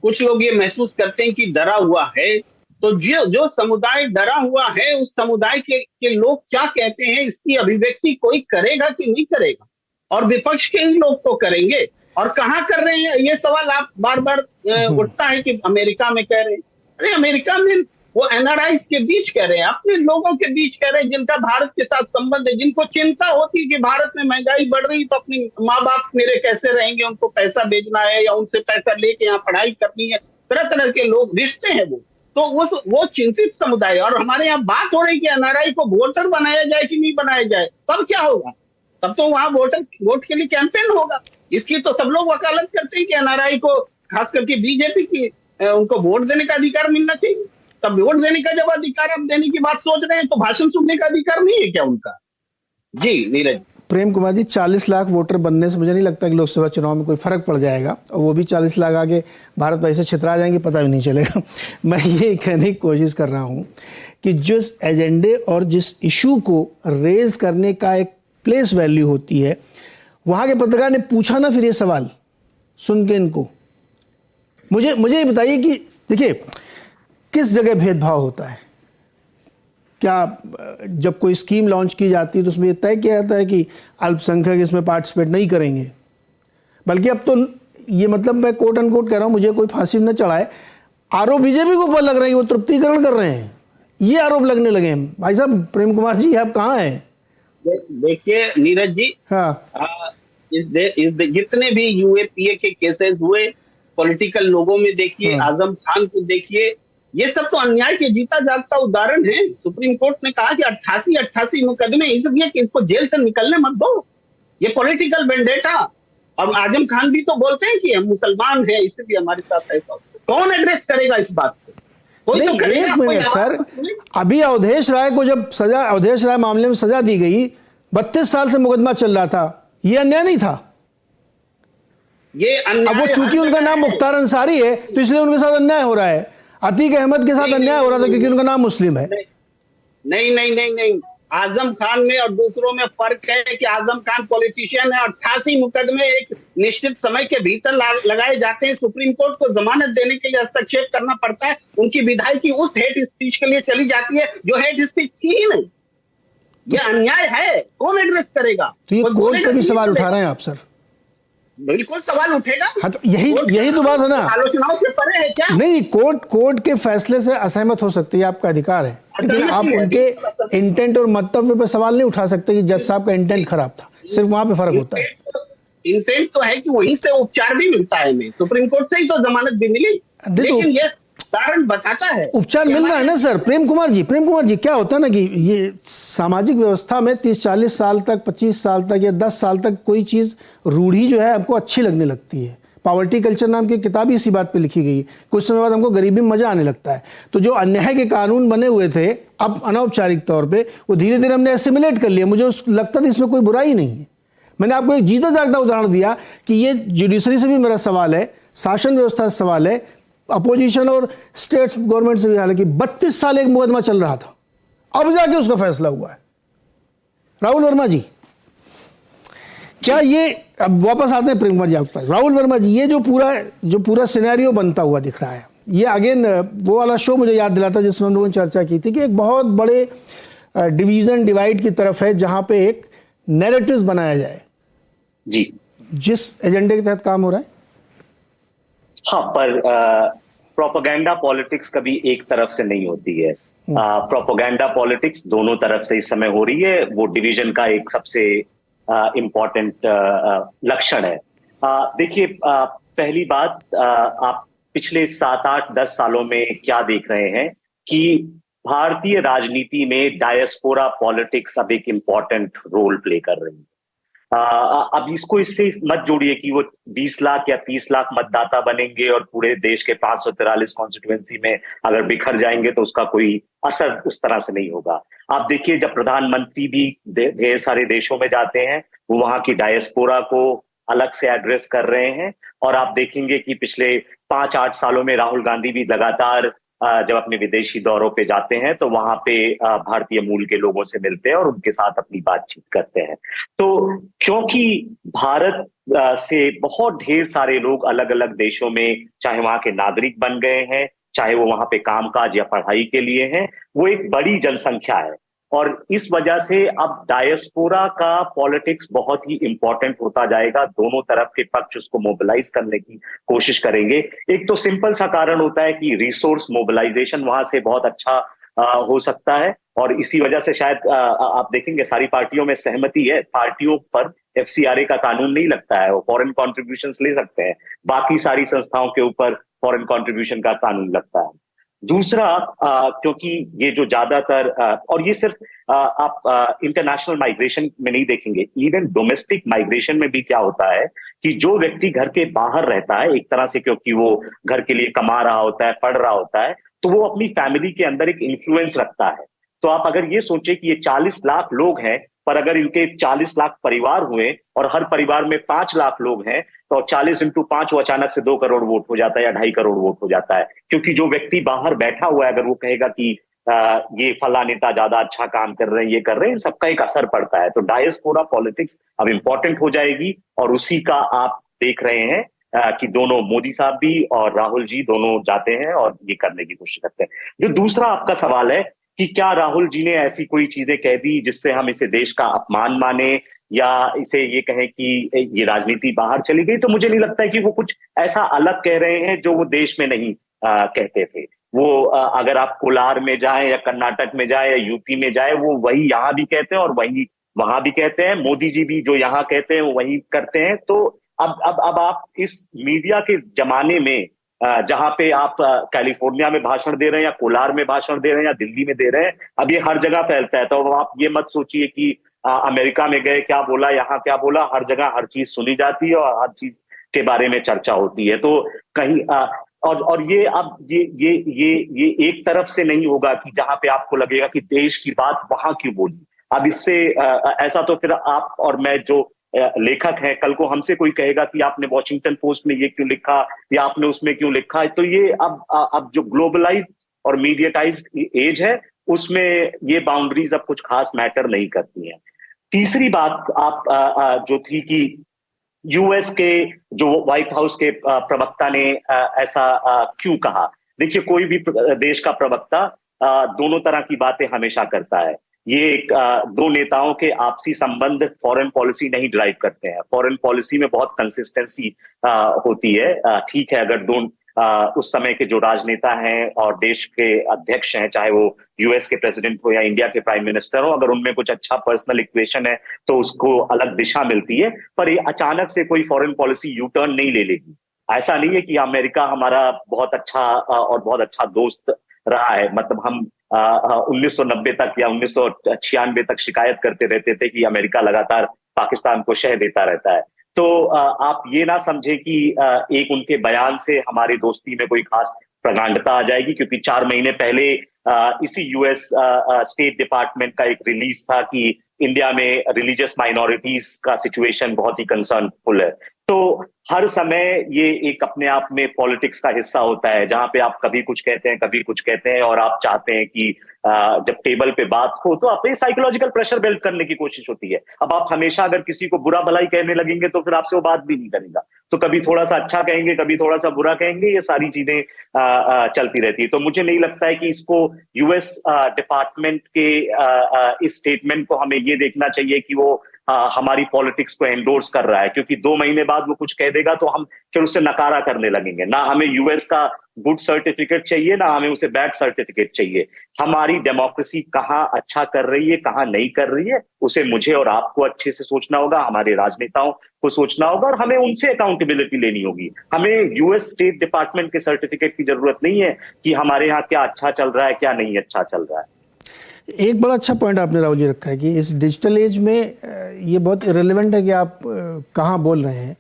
कुछ लोग ये महसूस करते हैं कि डरा हुआ है। तो जो समुदाय डरा हुआ है, उस समुदाय के लोग क्या कहते हैं, इसकी अभिव्यक्ति कोई करेगा कि नहीं करेगा? और विपक्ष के ही लोग तो करेंगे। और कहाँ कर रहे हैं ये सवाल आप बार बार उठता है कि अमेरिका में कह रहे हैं। अरे अमेरिका में वो एनआरआईज के बीच कह रहे हैं, अपने लोगों के बीच कह रहे हैं, जिनका भारत के साथ संबंध है, जिनको चिंता होती है कि भारत में महंगाई बढ़ रही तो अपने माँ बाप मेरे कैसे रहेंगे, उनको पैसा भेजना है या उनसे पैसा लेके यहाँ पढ़ाई करनी है, तरह तरह के लोग रिश्ते हैं तो वो चिंतित समुदाय। और हमारे यहाँ बात हो रही कि एनआरआई को वोटर बनाया जाए कि नहीं बनाया जाए, तब क्या होगा? तब तो वहां वोट के लिए कैंपेन होगा। इसकी तो सब लोग वकालत करते हैं कि एनआरआई को, खास करके बीजेपी की, उनको वोट देने का अधिकार मिलना चाहिए। तब वोट देने का जब अधिकार आप देने की बात सोच रहे हैं तो भाषण सुनने का अधिकार नहीं है क्या उनका? जी नीरज। प्रेम कुमार जी, 40 लाख वोटर बनने से मुझे नहीं लगता कि लोकसभा चुनाव में कोई फर्क पड़ जाएगा, और वो भी 40 लाख आगे भारत वैसे छितरा जाएंगे, पता भी नहीं चलेगा। मैं ये कहने की कोशिश कर रहा हूँ कि जिस एजेंडे और जिस इशू को रेज करने का एक प्लेस वैल्यू होती है, वहाँ के पत्रकार ने पूछा ना फिर ये सवाल सुन के इनको, मुझे ये बताइए कि देखिए किस जगह भेदभाव होता है? क्या जब कोई स्कीम लॉन्च की जाती है तो उसमें ये तय किया जाता है कि अल्पसंख्यक इसमें पार्टिसिपेट नहीं करेंगे? बल्कि अब तो ये, मतलब मैं कोट अनकोट कह रहा हूँ, मुझे कोई फांसी न चढ़ाए, आरोप बीजेपी के ऊपर लग रहे हैं, वो तृप्तिकरण कर रहे हैं, ये आरोप लगने लगे हैं। भाई साहब प्रेम कुमार जी, आप कहाँ हैं? देखिए नीरज जी, हाँ, जितने भी यूएपीए के केसेस हुए, पॉलिटिकल लोगों में देखिए, आजम खान को देखिए, ये सब तो अन्याय के जीता जागता उदाहरण है। सुप्रीम कोर्ट ने कहा कि 88 मुकदमे इसलिए कि इसको जेल से निकलने मत दो, ये पॉलिटिकल वेंडेटा। और आजम खान भी तो बोलते हैं कि हम मुसलमान हैं इसलिए हमारे साथ ऐसा। कौन एड्रेस करेगा इस बात को? कोई तो करेगा। एक मिनट सर, अभी अवधेश राय को जब सजा, अवधेश राय मामले में सजा दी गई, 32 साल से मुकदमा चल रहा था, ये अन्याय नहीं था? ये अन्याय, अब वो चूंकि उनका नाम मुख्तार अंसारी है तो इसलिए उनके साथ अन्याय हो रहा है। अतीक अहमद के साथ अन्याय हो रहा था क्योंकि उनका नाम मुस्लिम है। नहीं, आजम खान में और दूसरों में फर्क है कि आजम खान पॉलिटिशियन है। 88 मुकदमे एक निश्चित समय के भीतर लगाए जाते हैं। सुप्रीम कोर्ट को जमानत देने के लिए हस्तक्षेप करना पड़ता है। उनकी विधायकी उस हेट स्पीच के लिए चली जाती है जो हेट स्पीच थी ही नहीं। ये अन्याय है, कौन एड्रेस करेगा? तो ये कोर्ट का भी सवाल उठा रहे हैं आप सर? बिल्कुल सवाल उठेगा। हाँ, तो यही तो बात है ना। आलोचनाओं से परे है क्या? नहीं, कोर्ट के फैसले से असहमत हो सकती है, आपका अधिकार है, लेकिन आप उनके इंटेंट और मंतव्य पर सवाल नहीं उठा सकते कि जज साहब का इंटेंट खराब था। सिर्फ वहां पे फर्क होता है। इंटेंट तो है कि वहीं से उपचार भी मिलता है हमें, सुप्रीम कोर्ट से ही तो जमानत भी मिली, लेकिन ये कारण बताता है उपचार मिल रहा है ना सर। प्रेम कुमार जी, क्या होता है ना कि ये सामाजिक व्यवस्था में 30-40 साल तक, 25 साल तक या 10 साल तक कोई चीज रूढ़ी जो है हमको अच्छी लगने लगती है। पॉवर्टी कल्चर नाम की किताब इसी बात पे लिखी गई है। कुछ समय बाद हमको गरीबी में मजा आने लगता है। तो जो अन्याय के कानून बने हुए थे अब अनौपचारिक तौर पे, वो धीरे धीरे हमने एसिमिलेट कर लिया। मुझे लगता था इसमें कोई बुराई नहीं है। मैंने आपको एक जीता जागता उदाहरण दिया कि ये जुडिशरी से भी मेरा सवाल है, शासन व्यवस्था से सवाल है, अपोजिशन और स्टेट गवर्नमेंट से भी। हालांकि 32 साल एक मुकदमा चल रहा था, अब जाके उसका फैसला हुआ है। राहुल वर्मा जी, क्या ये, अब वापस आते हैं प्रेम कुमार जी आपके पास। राहुल वर्मा जी, ये जो पूरा सिनेरियो बनता हुआ दिख रहा है, ये अगेन वो वाला शो मुझे याद दिलाता जिसमें हम लोगों ने चर्चा की थी कि एक बहुत बड़े डिवीजन डिवाइड की तरफ है जहां पे एक नैरेटिव्स बनाया जाए जी, जिस एजेंडे के तहत काम हो रहा है। हाँ, पर प्रोपेगेंडा पॉलिटिक्स कभी एक तरफ से नहीं होती है। प्रोपेगेंडा पॉलिटिक्स दोनों तरफ से इस समय हो रही है। वो डिवीजन का एक सबसे इम्पॉर्टेंट लक्षण है। देखिए, पहली बात, आप पिछले 7-8-10 सालों में क्या देख रहे हैं कि भारतीय राजनीति में डायस्पोरा पॉलिटिक्स अब एक इम्पॉर्टेंट रोल प्ले कर रही है। अब इसको इससे मत जोड़िए कि वो 20 लाख या 30 लाख मतदाता बनेंगे और पूरे देश के 543 कॉन्स्टिट्यूएंसी में अगर बिखर जाएंगे तो उसका कोई असर उस तरह से नहीं होगा। आप देखिए, जब प्रधानमंत्री भी ढेर सारे देशों में जाते हैं, वो वहां की डायस्पोरा को अलग से एड्रेस कर रहे हैं। और आप देखेंगे कि पिछले 5-8 सालों में राहुल गांधी भी लगातार जब अपने विदेशी दौरों पे जाते हैं तो वहां पे भारतीय मूल के लोगों से मिलते हैं और उनके साथ अपनी बातचीत करते हैं। तो क्योंकि भारत से बहुत ढेर सारे लोग अलग अलग देशों में, चाहे वहां के नागरिक बन गए हैं, चाहे वो वहां पे कामकाज या पढ़ाई के लिए हैं, वो एक बड़ी जनसंख्या है। और इस वजह से अब डायस्पोरा का पॉलिटिक्स बहुत ही इंपॉर्टेंट होता जाएगा। दोनों तरफ के पक्ष उसको मोबिलाइज करने की कोशिश करेंगे। एक तो सिंपल सा कारण होता है कि रिसोर्स मोबिलाइजेशन वहां से बहुत अच्छा हो सकता है, और इसी वजह से शायद आप देखेंगे सारी पार्टियों में सहमति है, पार्टियों पर एफसीआरए का कानून नहीं लगता है, वो फॉरेन कॉन्ट्रीब्यूशंस ले सकते हैं, बाकी सारी संस्थाओं के ऊपर फॉरेन कॉन्ट्रीब्यूशन का कानून लगता है। दूसरा, क्योंकि ये जो ज्यादातर और ये सिर्फ आप इंटरनेशनल माइग्रेशन में नहीं देखेंगे, इवन डोमेस्टिक माइग्रेशन में भी क्या होता है कि जो व्यक्ति घर के बाहर रहता है एक तरह से, क्योंकि वो घर के लिए कमा रहा होता है, पढ़ रहा होता है, तो वो अपनी फैमिली के अंदर एक इन्फ्लुएंस रखता है। तो आप अगर ये सोचे कि ये 40 लाख लोग हैं, पर अगर इनके 40 लाख परिवार हुए और हर परिवार में 5 लाख लोग हैं, तो 40 इंटू 5 वो अचानक से 2 करोड़ वोट हो जाता है या 2.5 करोड़ वोट हो जाता है। क्योंकि जो व्यक्ति बाहर बैठा हुआ है, अगर वो कहेगा कि ये फला नेता ज्यादा अच्छा काम कर रहे हैं, ये कर रहे हैं, सबका एक असर पड़ता है। तो डायस्पोरा पॉलिटिक्स अब इंपॉर्टेंट हो जाएगी, और उसी का आप देख रहे हैं कि दोनों मोदी साहब भी और राहुल जी दोनों जाते हैं और ये करने की कोशिश करते हैं। जो दूसरा आपका सवाल है कि क्या राहुल जी ने ऐसी कोई चीजें कह दी जिससे हम इसे देश का अपमान माने या इसे ये कहें कि ये राजनीति बाहर चली गई, तो मुझे नहीं लगता है कि वो कुछ ऐसा अलग कह रहे हैं जो वो देश में नहीं कहते थे। वो अगर आप कोलार में जाएं या कर्नाटक में जाएं या यूपी में जाएं, वो वही यहाँ भी कहते हैं और वही वहां भी कहते हैं। मोदी जी भी जो यहाँ कहते हैं वो वही करते हैं। तो अब आप इस मीडिया के जमाने में जहां पे आप कैलिफोर्निया में भाषण दे रहे हैं या कोलार में भाषण दे रहे हैं या दिल्ली में दे रहे हैं, अब ये हर जगह फैलता है। तो आप ये मत सोचिए कि अमेरिका में गए क्या बोला, यहाँ क्या बोला, हर जगह हर चीज सुनी जाती है और हर चीज के बारे में चर्चा होती है। तो कहीं और ये अब ये एक तरफ से नहीं होगा कि जहां पे आपको लगेगा कि देश की बात वहां क्यों बोली। अब इससे ऐसा तो फिर आप और मैं जो लेखक हैं, कल को हमसे कोई कहेगा कि आपने वॉशिंगटन पोस्ट में ये क्यों लिखा या आपने उसमें क्यों लिखा। तो ये अब जो ग्लोबलाइज और मीडियाटाइज्ड एज है, उसमें ये बाउंड्रीज अब कुछ खास मैटर नहीं करती हैं। तीसरी बात आप जो थी कि यूएस के जो व्हाइट हाउस के प्रवक्ता ने ऐसा क्यों कहा। देखिए, कोई भी देश का प्रवक्ता दोनों तरह की बातें हमेशा करता है। ये दो नेताओं के आपसी संबंध फॉरेन पॉलिसी नहीं ड्राइव करते हैं। फॉरेन पॉलिसी में बहुत कंसिस्टेंसी होती है। ठीक है, अगर उस समय के जो राजनेता हैं और देश के अध्यक्ष हैं, चाहे वो यूएस के प्रेसिडेंट हो या इंडिया के प्राइम मिनिस्टर हो, अगर उनमें कुछ अच्छा पर्सनल इक्वेशन है तो उसको अलग दिशा मिलती है। पर ये अचानक से कोई फॉरेन पॉलिसी यू टर्न नहीं ले लेगी। ऐसा नहीं है कि अमेरिका हमारा बहुत अच्छा और बहुत अच्छा दोस्त रहा है। मतलब हम 1990 तक या 1996 तक शिकायत करते रहते थे कि अमेरिका लगातार पाकिस्तान को शह देता रहता है। तो आप ये ना समझे कि एक उनके बयान से हमारी दोस्ती में कोई खास प्रगांडता आ जाएगी, क्योंकि 4 महीने पहले इसी यूएस स्टेट डिपार्टमेंट का एक रिलीज था कि इंडिया में रिलीजियस माइनॉरिटीज का सिचुएशन बहुत ही कंसर्नफुल है। तो हर समय ये एक अपने आप में पॉलिटिक्स का हिस्सा होता है, जहां पे आप कभी कुछ कहते हैं कभी कुछ कहते हैं, और आप चाहते हैं कि जब टेबल पे बात हो तो आप साइकोलॉजिकल प्रेशर बिल्ड करने की कोशिश होती है। अब आप हमेशा अगर किसी को बुरा भलाई कहने लगेंगे तो फिर आपसे वो बात भी नहीं करेगा। तो कभी थोड़ा सा अच्छा कहेंगे, कभी थोड़ा सा बुरा कहेंगे, ये सारी चीजें चलती रहती है। तो मुझे नहीं लगता है कि इसको यूएस डिपार्टमेंट के इस स्टेटमेंट को हमें ये देखना चाहिए कि वो हमारी पॉलिटिक्स को एंडोर्स कर रहा है, क्योंकि 2 महीने बाद वो कुछ कह देगा तो हम फिर उससे नकारा करने लगेंगे। ना हमें यूएस का गुड सर्टिफिकेट चाहिए, ना हमें उसे बैड सर्टिफिकेट चाहिए। हमारी डेमोक्रेसी कहाँ अच्छा कर रही है, कहाँ नहीं कर रही है, उसे मुझे और आपको अच्छे से सोचना होगा, हमारे राजनेताओं को सोचना होगा, और हमें उनसे अकाउंटेबिलिटी लेनी होगी। हमें यूएस स्टेट डिपार्टमेंट के सर्टिफिकेट की जरूरत नहीं है कि हमारे यहाँ क्या अच्छा चल रहा है, क्या नहीं अच्छा चल रहा है। एक बड़ा अच्छा पॉइंट आपने राहुल जी रखा है कि इस डिजिटल एज में ये बहुत इरेलेवेंट है कि आप कहाँ बोल रहे हैं,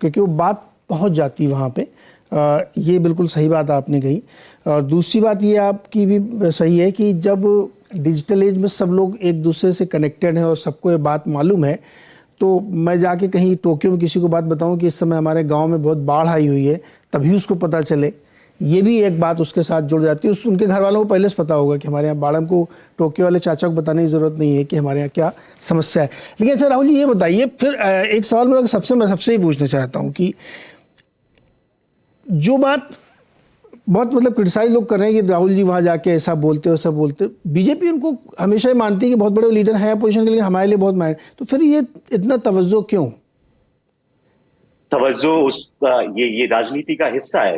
क्योंकि वो बात पहुँच जाती है वहाँ पे। ये बिल्कुल सही बात आपने कही। और दूसरी बात ये आपकी भी सही है कि जब डिजिटल एज में सब लोग एक दूसरे से कनेक्टेड हैं और सबको ये बात मालूम है, तो मैं जाके कहीं टोक्यो में किसी को बात बताऊं कि इस समय हमारे गांव में बहुत बाढ़ आई हुई है, तभी उसको पता चले, ये भी एक बात उसके साथ जुड़ जाती है। उनके घर वालों को पहले से पता होगा कि हमारे यहाँ बाढ़, हमको टोक्यो वाले चाचा को बताने की ज़रूरत नहीं है कि हमारे यहाँ क्या समस्या है। लेकिन अच्छा राहुल जी, ये बताइए फिर एक सवाल मैं सबसे ही पूछना चाहता हूँ कि जो बात बहुत मतलब क्रिटिसाइज लोग कर रहे हैं कि राहुल जी वहाँ जाके ऐसा बोलते वैसा बोलते। बीजेपी उनको हमेशा ही मानती है कि बहुत बड़े लीडर हैं अपोजिशन के लिए, हमारे लिए बहुत मायने, तो फिर ये इतना तवज्जो क्यों? तवज्जो ये राजनीति का हिस्सा है।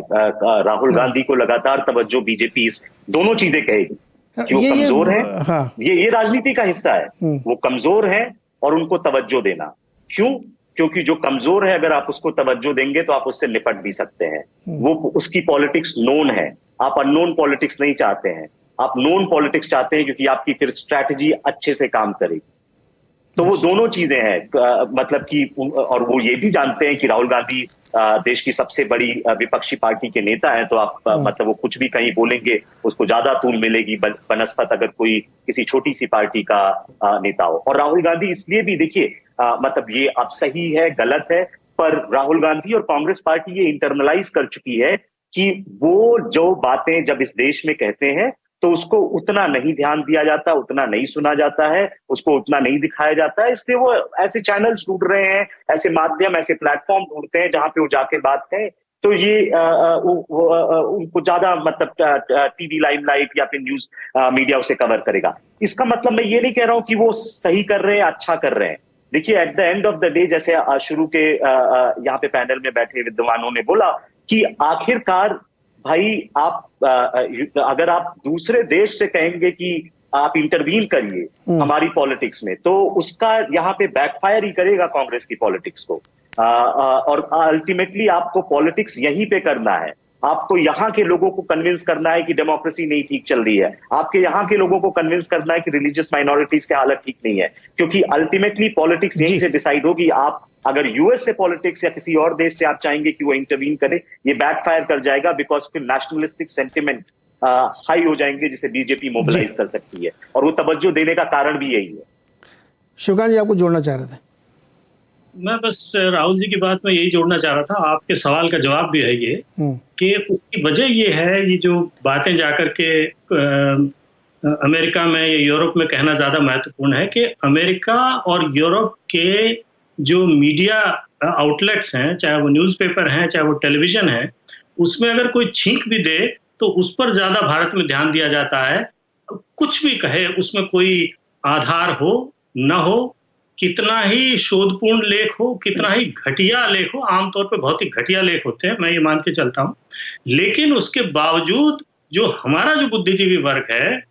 राहुल गांधी को लगातार तवज्जो बीजेपी इस दोनों चीजें कहेगी कि वो कमजोर है। हाँ। ये राजनीति का हिस्सा है, वो कमजोर है और उनको तवज्जो देना। क्यों? क्योंकि जो कमजोर है अगर आप उसको तवज्जो देंगे तो आप उससे निपट भी सकते हैं। वो उसकी पॉलिटिक्स नोन है। आप अननोन पॉलिटिक्स नहीं चाहते हैं, आप नोन पॉलिटिक्स चाहते हैं, क्योंकि आपकी फिर स्ट्रैटेजी अच्छे से काम करेगी। तो वो दोनों चीजें हैं, मतलब कि, और वो ये भी जानते हैं कि राहुल गांधी देश की सबसे बड़ी विपक्षी पार्टी के नेता हैं, तो आप मतलब वो कुछ भी कहीं बोलेंगे उसको ज्यादा तूल मिलेगी बनस्पत अगर कोई किसी छोटी सी पार्टी का नेता हो। और राहुल गांधी इसलिए भी, देखिए मतलब ये अब सही है गलत है, पर राहुल गांधी और कांग्रेस पार्टी ये इंटरनलाइज कर चुकी है कि वो जो बातें जब इस देश में कहते हैं तो उसको उतना नहीं ध्यान दिया जाता, उतना नहीं सुना जाता है, उसको उतना नहीं दिखाया जाता है। इसलिए वो ऐसे चैनल्स ढूंढ रहे हैं, ऐसे माध्यम, ऐसे प्लेटफॉर्म ढूंढते हैं जहां पे वो जाके बात करें। तो ये उनको ज्यादा मतलब टीवी लाइमलाइट या फिर न्यूज मीडिया उसे कवर करेगा। इसका मतलब मैं ये नहीं कह रहा हूं कि वो सही कर रहे हैं, अच्छा कर रहे हैं। देखिए at the end of the day, जैसे शुरू के यहाँ पे पैनल में बैठे विद्वानों ने बोला कि आखिरकार भाई आप अगर आप दूसरे देश से कहेंगे कि आप इंटरवीन करिए हमारी पॉलिटिक्स में, तो उसका यहाँ पे बैकफायर ही करेगा कांग्रेस की पॉलिटिक्स को। और अल्टीमेटली आपको पॉलिटिक्स यहीं पे करना है। आपको यहाँ के लोगों को कन्विंस करना है कि डेमोक्रेसी नहीं ठीक चल रही है, आपके यहाँ के लोगों को कन्विंस करना है कि रिलीजियस माइनॉरिटीज की हालत ठीक नहीं है, क्योंकि अल्टीमेटली पॉलिटिक्स यहीं से डिसाइड होगी। आप अगर यूएस से पॉलिटिक्स या किसी और देश से आप चाहेंगे कि वो इंटरवीन करे, ये बैकफायर कर जाएगा, बिकॉज फिर नेशनलिस्टिक सेंटिमेंट हाई हो जाएंगे जिसे बीजेपी मोबिलाइज कर सकती है, और वो तवज्जो देने का कारण भी यही है। शिवकांत जी आपको जोड़ना चाह रहे थे? मैं बस राहुल जी की बात में यही जोड़ना चाह रहा था, आपके सवाल का जवाब भी है ये कि उसकी वजह ये है, ये जो बातें जाकर के अमेरिका में या यूरोप में कहना ज्यादा महत्वपूर्ण है कि अमेरिका और यूरोप के जो मीडिया आउटलेट्स हैं, चाहे वो न्यूज़पेपर हैं चाहे वो टेलीविजन है, उसमें अगर कोई छींक भी दे तो उस पर ज्यादा भारत में ध्यान दिया जाता है। कुछ भी कहे, उसमें कोई आधार हो न हो, कितना ही शोधपूर्ण लेख हो, कितना ही घटिया लेख हो, आमतौर पर बहुत ही घटिया लेख होते हैं, मैं ये मान के चलता हूं, लेकिन उसके बावजूद जो हमारा जो बुद्धिजीवी वर्ग है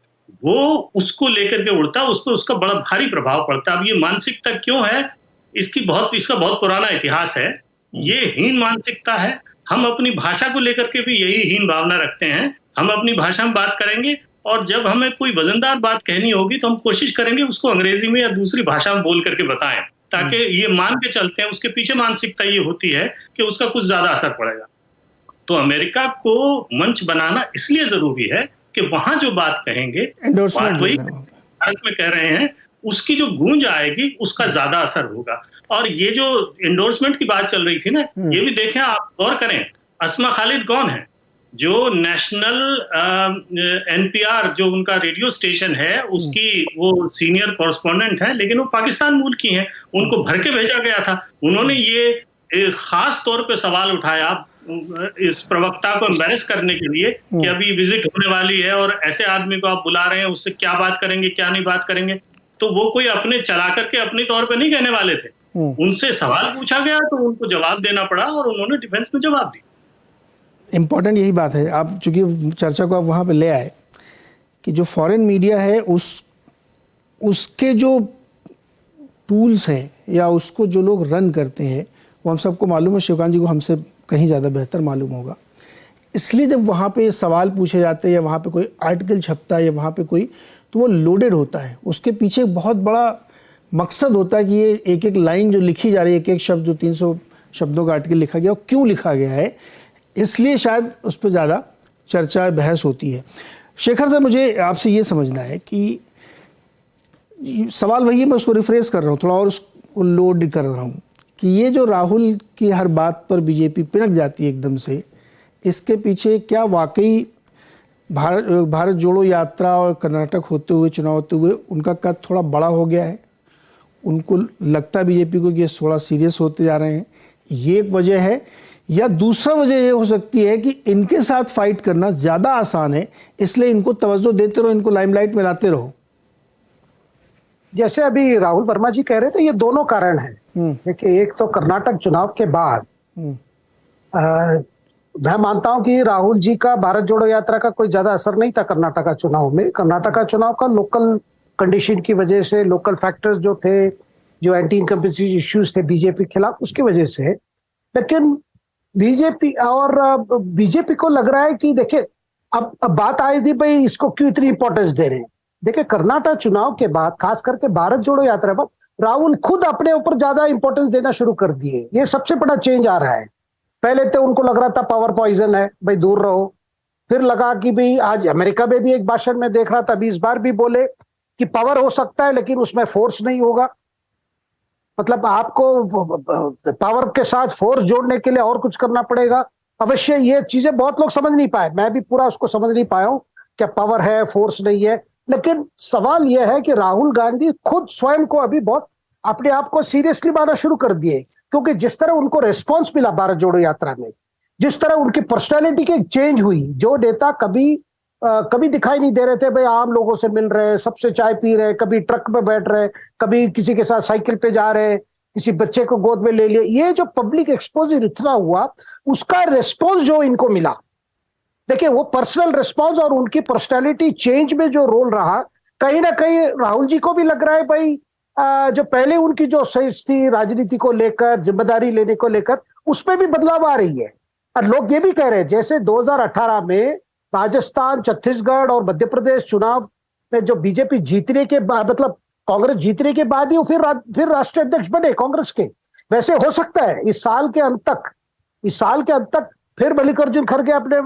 वो उसको लेकर के उड़ता, उस पर उसका बड़ा भारी प्रभाव पड़ता है। अब ये मानसिकता क्यों है, इसका बहुत पुराना इतिहास है। ये हीन मानसिकता है। हम अपनी भाषा को लेकर के भी यही हीन भावना रखते हैं। हम अपनी भाषा में बात करेंगे और जब हमें कोई वजनदार बात कहनी होगी तो हम कोशिश करेंगे उसको अंग्रेजी में या दूसरी भाषा में बोल करके बताएं, ताकि ये मान के चलते हैं उसके पीछे मानसिकता ये होती है कि उसका कुछ ज्यादा असर पड़ेगा। तो अमेरिका को मंच बनाना इसलिए जरूरी है कि वहां जो बात कहेंगे, बात वही भारत में कह रहे हैं, उसकी जो गूंज आएगी उसका ज्यादा असर होगा। और ये जो इंडोर्समेंट की बात चल रही थी ना, ये भी देखें, आप गौर करें, अस्मा खालिद कौन है? जो नेशनल एनपीआर जो उनका रेडियो स्टेशन है उसकी वो सीनियर कॉरेस्पॉन्डेंट है, लेकिन वो पाकिस्तान मूल की हैं। उनको भर के भेजा गया था। उन्होंने ये खास तौर पे सवाल उठाया इस प्रवक्ता को एम्बैरेस करने के लिए कि अभी विजिट होने वाली है और ऐसे आदमी को आप बुला रहे हैं, उससे क्या बात करेंगे क्या नहीं बात करेंगे। तो वो कोई अपने चला करके अपने तौर पे नहीं कहने वाले थे। उनसे सवाल पूछा गया तो उनको जवाब देना पड़ा और उन्होंने डिफेंस में जवाब दिया। इम्पॉर्टेंट यही बात है, आप चूंकि चर्चा को आप वहाँ पे ले आए कि जो फॉरेन मीडिया है उसके जो टूल्स हैं या उसको जो लोग रन करते हैं वो हम सबको मालूम है। शिवकांत जी को हमसे कहीं ज़्यादा बेहतर मालूम होगा। इसलिए जब वहाँ पे सवाल पूछे जाते हैं या वहाँ पे कोई आर्टिकल छपता है या वहाँ पे कोई, तो वो लोडेड होता है। उसके पीछे बहुत बड़ा मकसद होता है कि ये एक एक लाइन जो लिखी जा रही है, एक एक शब्द जो 300 शब्दों का आर्टिकल लिखा गया, वो क्यों लिखा गया है, इसलिए शायद उस पर ज़्यादा चर्चा बहस होती है। शेखर सर, मुझे आपसे ये समझना है कि सवाल वही है, मैं उसको रिफ्रेश कर रहा हूँ, थोड़ा और उसको लोड कर रहा हूँ कि ये जो राहुल की हर बात पर बीजेपी पिनक जाती है एकदम से, इसके पीछे क्या वाकई भारत जोड़ो यात्रा और कर्नाटक होते हुए, चुनाव होते हुए उनका कद थोड़ा बड़ा हो गया है? उनको लगता है बीजेपी को कि ये थोड़ा सीरियस होते जा रहे हैं, ये एक वजह है? या दूसरा वजह ये हो सकती है कि इनके साथ फाइट करना ज्यादा आसान है, इसलिए इनको तवज्जो देते रहो, इनको लाइमलाइट में लाते रहो? जैसे अभी राहुल वर्मा जी कह रहे थे, ये दोनों कारण हैं। देखिए, एक तो कर्नाटक चुनाव के बाद मैं मानता हूं कि राहुल जी का भारत जोड़ो यात्रा का कोई ज्यादा असर नहीं था कर्नाटक चुनाव में। कर्नाटक चुनाव का लोकल कंडीशन की वजह से, लोकल फैक्टर्स जो थे, जो एंटी इनकम्बेंसी इश्यूज थे बीजेपी के खिलाफ, उसकी वजह से। लेकिन बीजेपी को लग रहा है कि देखिए, अब बात आई थी भाई इसको क्यों इतनी इंपॉर्टेंस दे रहे हैं। देखिए, कर्नाटक चुनाव के बाद, खास करके भारत जोड़ो यात्रा पर, राहुल खुद अपने ऊपर ज्यादा इंपॉर्टेंस देना शुरू कर दिए। ये सबसे बड़ा चेंज आ रहा है। पहले तो उनको लग रहा था पावर पॉइजन है, भाई दूर रहो। फिर लगा कि भाई, आज अमेरिका में भी एक भाषण में देख रहा था, अभी इस बार भी बोले कि पावर हो सकता है लेकिन उसमें फोर्स नहीं होगा। मतलब आपको पावर के साथ फोर्स जोड़ने के लिए और कुछ करना पड़ेगा। अवश्य ये चीजें बहुत लोग समझ नहीं पाए, मैं भी पूरा उसको समझ नहीं पाया हूं, क्या पावर है, फोर्स नहीं है। लेकिन सवाल यह है कि राहुल गांधी खुद स्वयं को अभी बहुत अपने आप को सीरियसली माना शुरू कर दिए, क्योंकि जिस तरह उनको रेस्पॉन्स मिला भारत जोड़ो यात्रा में, जिस तरह उनकी पर्सनैलिटी की चेंज हुई, जो नेता कभी दिखाई नहीं दे रहे थे, भाई आम लोगों से मिल रहे, सबसे चाय पी रहे, कभी ट्रक में बैठ रहे, कभी किसी के साथ साइकिल पे जा रहे, किसी बच्चे को गोद में ले लिया, ये जो पब्लिक एक्सपोजर इतना हुआ, उसका रेस्पॉन्स जो इनको मिला, देखिए वो पर्सनल रिस्पॉन्स और उनकी पर्सनैलिटी चेंज में जो रोल रहा, कहीं ना कहीं राहुल जी को भी लग रहा है भाई जो पहले उनकी जो सोच थी राजनीति को लेकर, जिम्मेदारी लेने को लेकर, उसमें भी बदलाव आ रही है। और लोग ये भी कह रहे हैं, जैसे 2018 में राजस्थान, छत्तीसगढ़ और मध्य प्रदेश चुनाव में जो बीजेपी जीतने के बाद, मतलब कांग्रेस जीतने के बाद ही वो फिर राष्ट्रीय अध्यक्ष बने कांग्रेस के, वैसे हो सकता है इस साल के अंत तक फिर मल्लिकार्जुन खड़गे अपने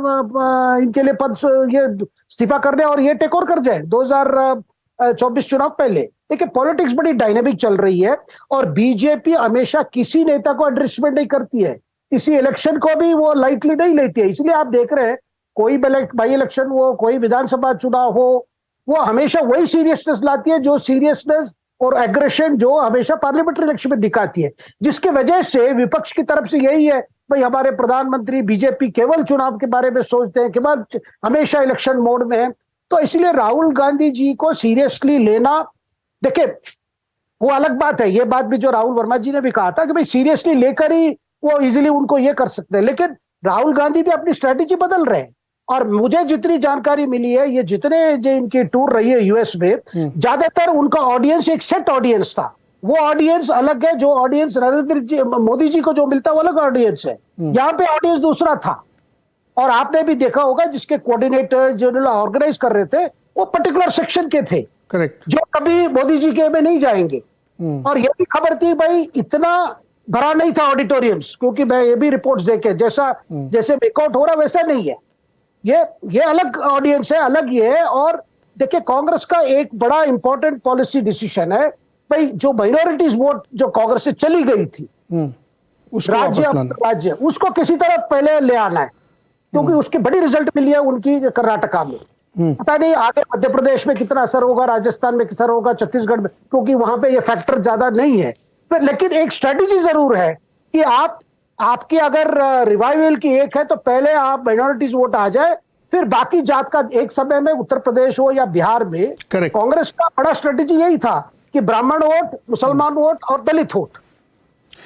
इनके लिए पद ये इस्तीफा कर दे और ये टेक ओवर कर जाए 2024 चुनाव पहले। देखिए, पॉलिटिक्स बड़ी डायनेमिक चल रही है और बीजेपी हमेशा किसी नेता को एडजस्टमेंट नहीं करती है, इसी इलेक्शन को भी वो लाइटली नहीं लेती है। इसलिए आप देख रहे हैं, कोई बाई इलेक्शन हो, कोई विधानसभा चुनाव हो, वो हमेशा वही सीरियसनेस लाती है, जो सीरियसनेस और एग्रेशन जो हमेशा पार्लियामेंट्री इलेक्शन में दिखाती है, जिसके वजह से विपक्ष की तरफ से यही है, भाई हमारे प्रधानमंत्री बीजेपी केवल चुनाव के बारे में सोचते हैं, केवल हमेशा इलेक्शन मोड में है। तो इसलिए राहुल गांधी जी को सीरियसली लेना, देखिए वो अलग बात है, ये बात भी जो राहुल वर्मा जी ने भी कहा था कि भाई सीरियसली लेकर ही वो इजीली उनको ये कर सकते हैं। लेकिन राहुल गांधी भी अपनी स्ट्रेटेजी बदल रहे हैं और मुझे जितनी जानकारी मिली है, ये जितने जो इनकी टूर रही है यूएस में, ज्यादातर उनका ऑडियंस एक सेट ऑडियंस था। वो ऑडियंस अलग है, जो ऑडियंस नरेंद्र मोदी जी को जो मिलता है वो अलग ऑडियंस है, यहाँ पे ऑडियंस दूसरा था। और आपने भी देखा होगा, जिसके कोऑर्डिनेटर जो ऑर्गेनाइज कर रहे थे वो पर्टिकुलर सेक्शन के थे, करेक्ट, जो कभी मोदी जी के में नहीं जाएंगे। और ये भी खबर थी भाई इतना भरा नहीं था ऑडिटोरियम्स, क्योंकि मैं ये भी रिपोर्ट्स देखे, जैसे मेकआउट हो रहा वैसा नहीं है, ये अलग ऑडियंस है, अलग ये है। और देखिए, कांग्रेस का एक बड़ा इंपॉर्टेंट पॉलिसी डिसीजन है भाई, जो माइनॉरिटीज वोट जो कांग्रेस से चली गई थी राज्य उसको किसी तरह पहले ले आना है, क्योंकि उसकी बड़ी रिजल्ट मिली है उनकी कर्नाटका में। पता नहीं आगे मध्य प्रदेश में कितना असर होगा, राजस्थान में कितना असर होगा, छत्तीसगढ़ में, क्योंकि वहां पे ये फैक्टर ज्यादा नहीं है। लेकिन एक स्ट्रेटेजी जरूर है कि आपकी अगर रिवाइवल की एक है तो पहले आप माइनॉरिटीज वोट आ जाए, फिर बाकी जात का। एक समय में उत्तर प्रदेश हो या बिहार में कांग्रेस का बड़ा स्ट्रेटेजी यही था कि ब्राह्मण वोट, मुसलमान वोट और दलित वोट,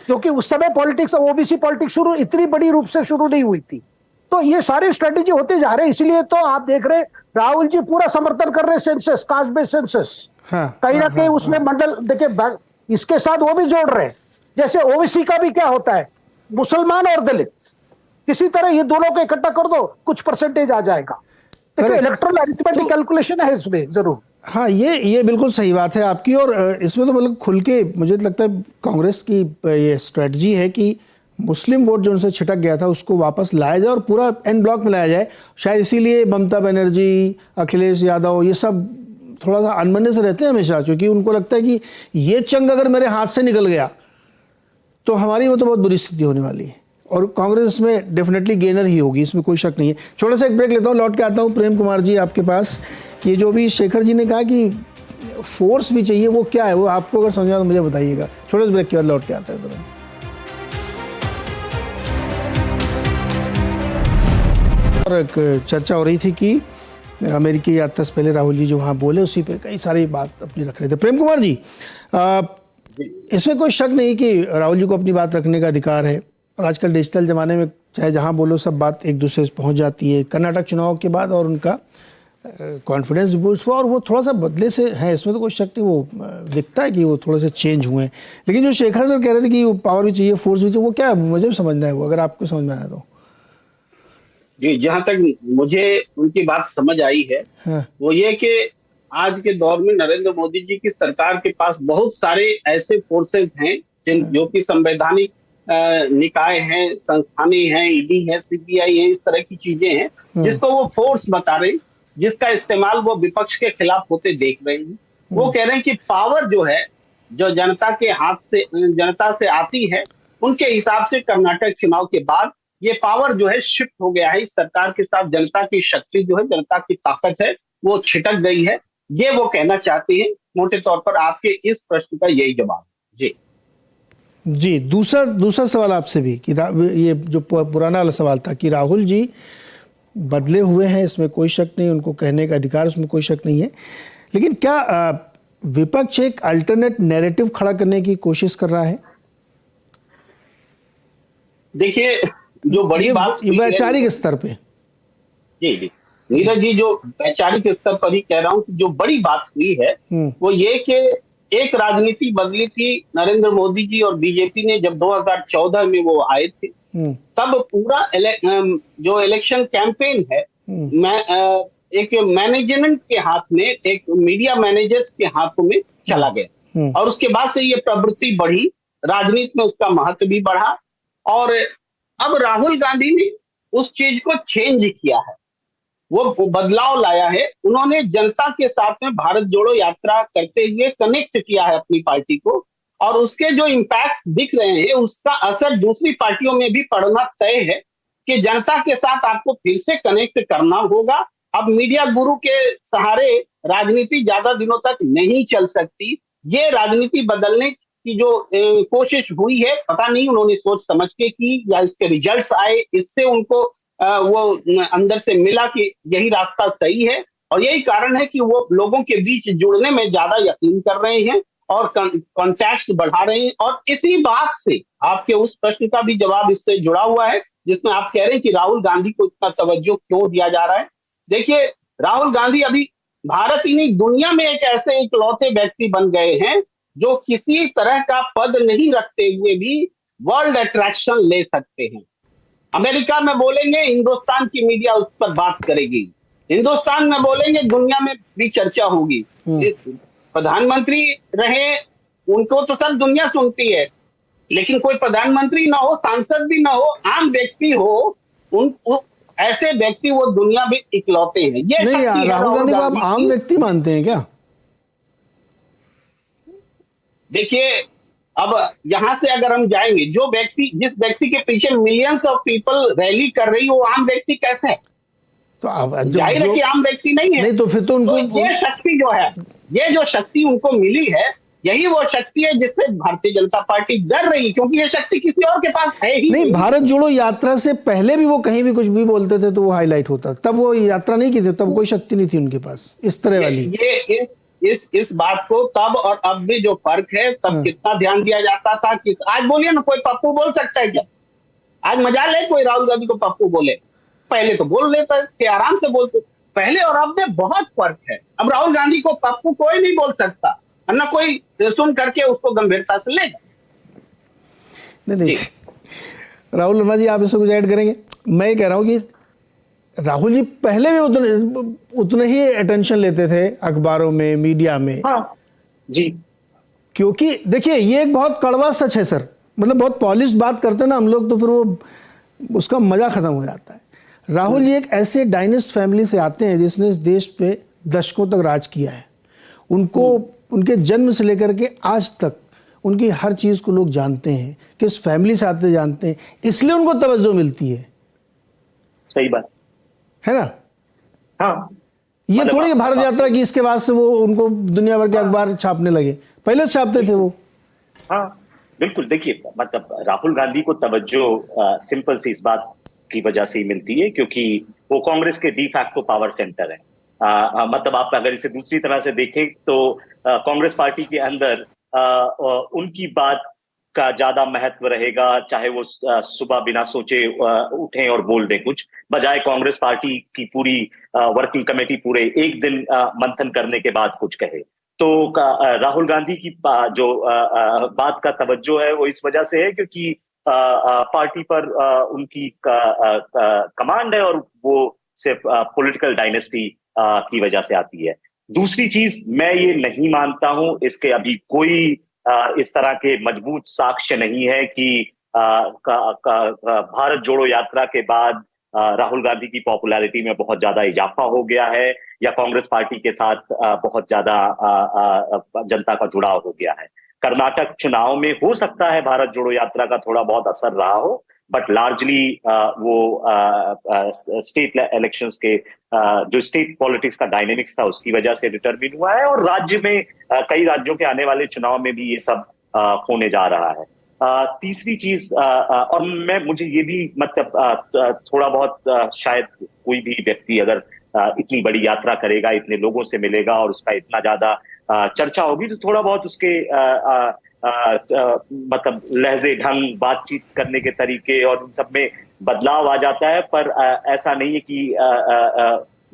क्योंकि उस समय पॉलिटिक्स, ओबीसी पॉलिटिक्स इतनी बड़ी रूप से शुरू नहीं हुई थी। तो ये सारी स्ट्रेटेजी होते जा रहे हैं। इसलिए तो आप देख रहे राहुल जी पूरा समर्थन कर रहे हैं सेंसस, कास्ट बेस्ड सेंसस, कहीं ना कहीं उसमें मंडल, देखिए इसके साथ वो भी जोड़ रहे हैं। जैसे ओबीसी का भी क्या होता है, मुसलमान और दलित, किसी तरह ये दोनों को इकट्ठा कर दो, कुछ परसेंटेज आ जाएगा। इलेक्ट्रल अरिथमेटिक कैलकुलेशन है इसमें जरूर। हाँ, ये बिल्कुल सही बात है आपकी। और इसमें तो मतलब खुल के मुझे लगता है कांग्रेस की ये स्ट्रेटजी है कि मुस्लिम वोट जो उनसे छिटक गया था उसको वापस लाया जाए और पूरा एन ब्लॉक में लाया जाए। शायद इसीलिए ममता बनर्जी, अखिलेश यादव, ये सब थोड़ा सा अनमने से रहते हैं हमेशा, क्योंकि उनको लगता है कि ये चंग अगर मेरे हाथ से निकल गया तो हमारी वो तो बहुत बुरी स्थिति होने वाली है। और कांग्रेस में डेफिनेटली गेनर ही होगी, इसमें कोई शक नहीं है। छोटा सा एक ब्रेक लेता हूँ, लौट के आता हूँ। प्रेम कुमार जी आपके पास, कि जो भी शेखर जी ने कहा कि फोर्स भी चाहिए, वो क्या है, वो आपको अगर समझा तो मुझे बताइएगा। छोटे से ब्रेक के बाद लौट के आता है तुरंत। और एक चर्चा हो रही थी कि अमेरिकी यात्रा से पहले राहुल जी जो वहाँ बोले उसी पे कई सारी बात अपनी रख रहे थे। प्रेम कुमार जी, इसमें कोई शक नहीं कि राहुल जी को अपनी बात रखने का अधिकार है और आजकल डिजिटल ज़माने में चाहे जहाँ बोलो सब बात एक दूसरे से पहुँच जाती है। कर्नाटक चुनाव के बाद और उनका कॉन्फिडेंस बूस्ट हुआ और वो थोड़ा सा बदले से है, इसमें तो कोई शक नहीं। वो दिखता है कि वो थोड़े से चेंज हुए हैं। लेकिन जो शेखर सर कह रहे थे कि वो पावर भी चाहिए, फोर्स भी चाहिए, वो क्या है मुझे भी समझना है वो, अगर आपको समझ में आया तो। जी, जहां तक मुझे उनकी बात समझ आई है, हाँ। वो ये कि आज के दौर में नरेंद्र मोदी जी की सरकार के पास बहुत सारे ऐसे फोर्सेस हैं जो कि संवैधानिक निकाय हैं, संस्थानें हैं, ईडी है, सीबीआई है, इस तरह की चीजें हैं जिसको वो फोर्स बता रहे हैं, जिसका इस्तेमाल वो विपक्ष के खिलाफ होते देख रहे हैं। वो कह रहे हैं कि पावर जो है, जो जनता के हाथ से, जनता से आती है, उनके हिसाब से कर्नाटक चुनाव के बाद ये पावर जो है शिफ्ट हो गया है इस सरकार के साथ। जनता की शक्ति जो है, जनता की ताकत है, वो छिटक गई है, ये वो कहना चाहते हैं। मोटे तौर पर आपके इस प्रश्न का यही जवाब है। जी, दूसरा सवाल आपसे भी कि ये जो पुराना वाला सवाल था कि राहुल जी बदले हुए हैं, इसमें कोई शक नहीं, उनको कहने का अधिकार, उसमें कोई शक नहीं है। लेकिन क्या विपक्ष एक अल्टरनेट नैरेटिव खड़ा करने की कोशिश कर रहा है? देखिए, जो बड़ी बात वैचारिक स्तर पे, जी नीरज जी, जो वैचारिक स्तर पर ही कह रहा हूं कि जो बड़ी बात हुई है वो ये कि एक राजनीति बदली थी। नरेंद्र मोदी जी और बीजेपी ने जब 2014 में वो आए थे, तब पूरा जो इलेक्शन कैंपेन है, एक मैनेजमेंट के हाथ में, एक मीडिया मैनेजर्स के हाथों में चला गया और उसके बाद से ये प्रवृत्ति बढ़ी, राजनीति में उसका महत्व भी बढ़ा। और अब राहुल गांधी ने उस चीज को चेंज किया है, वो बदलाव लाया है। उन्होंने जनता के साथ में भारत जोड़ो यात्रा करते हुए कनेक्ट किया है अपनी पार्टी को, और उसके जो इम्पैक्ट दिख रहे हैं, उसका असर दूसरी पार्टियों में भी पड़ना तय है कि जनता के साथ आपको फिर से कनेक्ट करना होगा। अब मीडिया गुरु के सहारे राजनीति ज्यादा दिनों तक नहीं चल सकती। ये राजनीति बदलने की जो कोशिश हुई है, पता नहीं उन्होंने सोच समझ के की या इसके रिजल्ट्स आए, इससे उनको वो अंदर से मिला कि यही रास्ता सही है, और यही कारण है कि वो लोगों के बीच जुड़ने में ज्यादा यकीन कर रहे हैं और कॉन्टैक्ट्स बढ़ा रहे हैं। और इसी बात से आपके उस प्रश्न का भी जवाब इससे जुड़ा हुआ है जिसमें आप कह रहे हैं कि राहुल गांधी को इतना तवज्जो क्यों दिया जा रहा है। देखिए, राहुल गांधी अभी भारत ही नहीं, दुनिया में एक ऐसे इकलौते व्यक्ति बन गए हैं जो किसी तरह का पद नहीं रखते हुए भी वर्ल्ड अट्रैक्शन ले सकते हैं। अमेरिका में बोलेंगे, हिंदुस्तान की मीडिया उस पर बात करेगी, हिंदुस्तान में बोलेंगे, दुनिया में भी चर्चा होगी। प्रधानमंत्री रहे, उनको तो सब दुनिया सुनती है, लेकिन कोई प्रधानमंत्री ना हो, सांसद भी ना हो, आम व्यक्ति हो, ऐसे व्यक्ति वो दुनिया में इकलौते हैं। ये नहीं यार, राहुल गांधी को आप आम व्यक्ति मानते हैं क्या? देखिए, अब यहां से अगर हम जाएंगे, जिस व्यक्ति के पीछे मिलियंस ऑफ पीपल रैली कर रही हो, वो आम व्यक्ति कैसे है? तो अब जाहिर है कि आम व्यक्ति नहीं है। नहीं तो फिर तो उनको ये शक्ति जो है, ये जो शक्ति उनको मिली है, यही वो शक्ति है जिससे भारतीय जनता पार्टी डर रही, क्योंकि ये शक्ति किसी और के पास है ही नहीं। भारत जोड़ो यात्रा से पहले भी वो कहीं भी कुछ भी बोलते थे तो वो हाईलाइट होता, तब वो यात्रा नहीं की थी, तब कोई शक्ति नहीं थी उनके पास इस तरह वाली। इस बात को तब और अब भी जो फर्क है, तब कितना ध्यान दिया जाता था कि आज बोलिए ना, कोई पप्पू बोल सकता है क्या? आज मजाल है कोई राहुल गांधी को पप्पू बोले? पहले तो बोल लेते थे, आराम से बोलते, पहले और अब में बहुत फर्क है। अब राहुल गांधी को पप्पू कोई नहीं बोल सकता, ना कोई सुन करके उसको गंभीरता से लेगा। नहीं, राहुल वर्मा जी, आप इसको कुछ ऐड करेंगे? मैं ये कह रहा हूँ कि राहुल जी पहले भी उतने ही अटेंशन लेते थे अखबारों में, मीडिया में। हाँ जी, क्योंकि देखिए, ये एक बहुत कड़वा सच है सर, मतलब बहुत पॉलिश बात करते हैं ना हम लोग, तो फिर वो उसका मजा खत्म हो जाता है। राहुल जी एक ऐसे डायनेस्ट फैमिली से आते हैं जिसने इस देश पे दशकों तक राज किया है। उनको उनके जन्म से लेकर के आज तक उनकी हर चीज़ को लोग जानते हैं, किस फैमिली से आते जानते हैं, इसलिए उनको तवज्जो मिलती है। सही बात है ना। हाँ, ये थोड़ी भारत यात्रा की इसके बाद से वो उनको दुनिया भर के अखबार छापने लगे, पहले से छापते थे वो। हाँ बिल्कुल, देखिए मतलब राहुल गांधी को तवज्जो सिंपल सी इस बात की वजह से ही मिलती है क्योंकि वो कांग्रेस के डी फैक्टो पावर सेंटर है। मतलब आप अगर इसे दूसरी तरह से देखें तो कांग्रेस पार्टी के अंदर उनकी बात का ज्यादा महत्व रहेगा, चाहे वो सुबह बिना सोचे उठें और बोल दें कुछ, बजाय कांग्रेस पार्टी की पूरी वर्किंग कमेटी पूरे एक दिन मंथन करने के बाद कुछ कहे। तो राहुल गांधी की जो बात का तवज्जो है वो इस वजह से है क्योंकि पार्टी पर उनकी कमांड है और वो सिर्फ पॉलिटिकल डायनेस्टी की वजह से आती है। दूसरी चीज, मैं ये नहीं मानता हूं, इसके अभी कोई इस तरह के मजबूत साक्ष्य नहीं है कि भारत जोड़ो यात्रा के बाद राहुल गांधी की पॉपुलैरिटी में बहुत ज्यादा इजाफा हो गया है या कांग्रेस पार्टी के साथ बहुत ज्यादा जनता का जुड़ाव हो गया है। कर्नाटक चुनाव में हो सकता है भारत जोड़ो यात्रा का थोड़ा बहुत असर रहा हो, बट लार्जली वो स्टेट इलेक्शंस के जो स्टेट पॉलिटिक्स का डायनेमिक्स था उसकी वजह से डिटरमिन हुआ है, और राज्य में कई राज्यों के आने वाले चुनाव में भी ये सब होने जा रहा है। तीसरी चीज, और मुझे ये भी मतलब थोड़ा बहुत शायद कोई भी व्यक्ति अगर इतनी बड़ी यात्रा करेगा, इतने लोगों से मिलेगा और उसका इतना ज्यादा चर्चा होगी तो थोड़ा बहुत उसके मतलब लहजे, ढंग, बातचीत करने के तरीके और इन सब में बदलाव आ जाता है। पर ऐसा नहीं है कि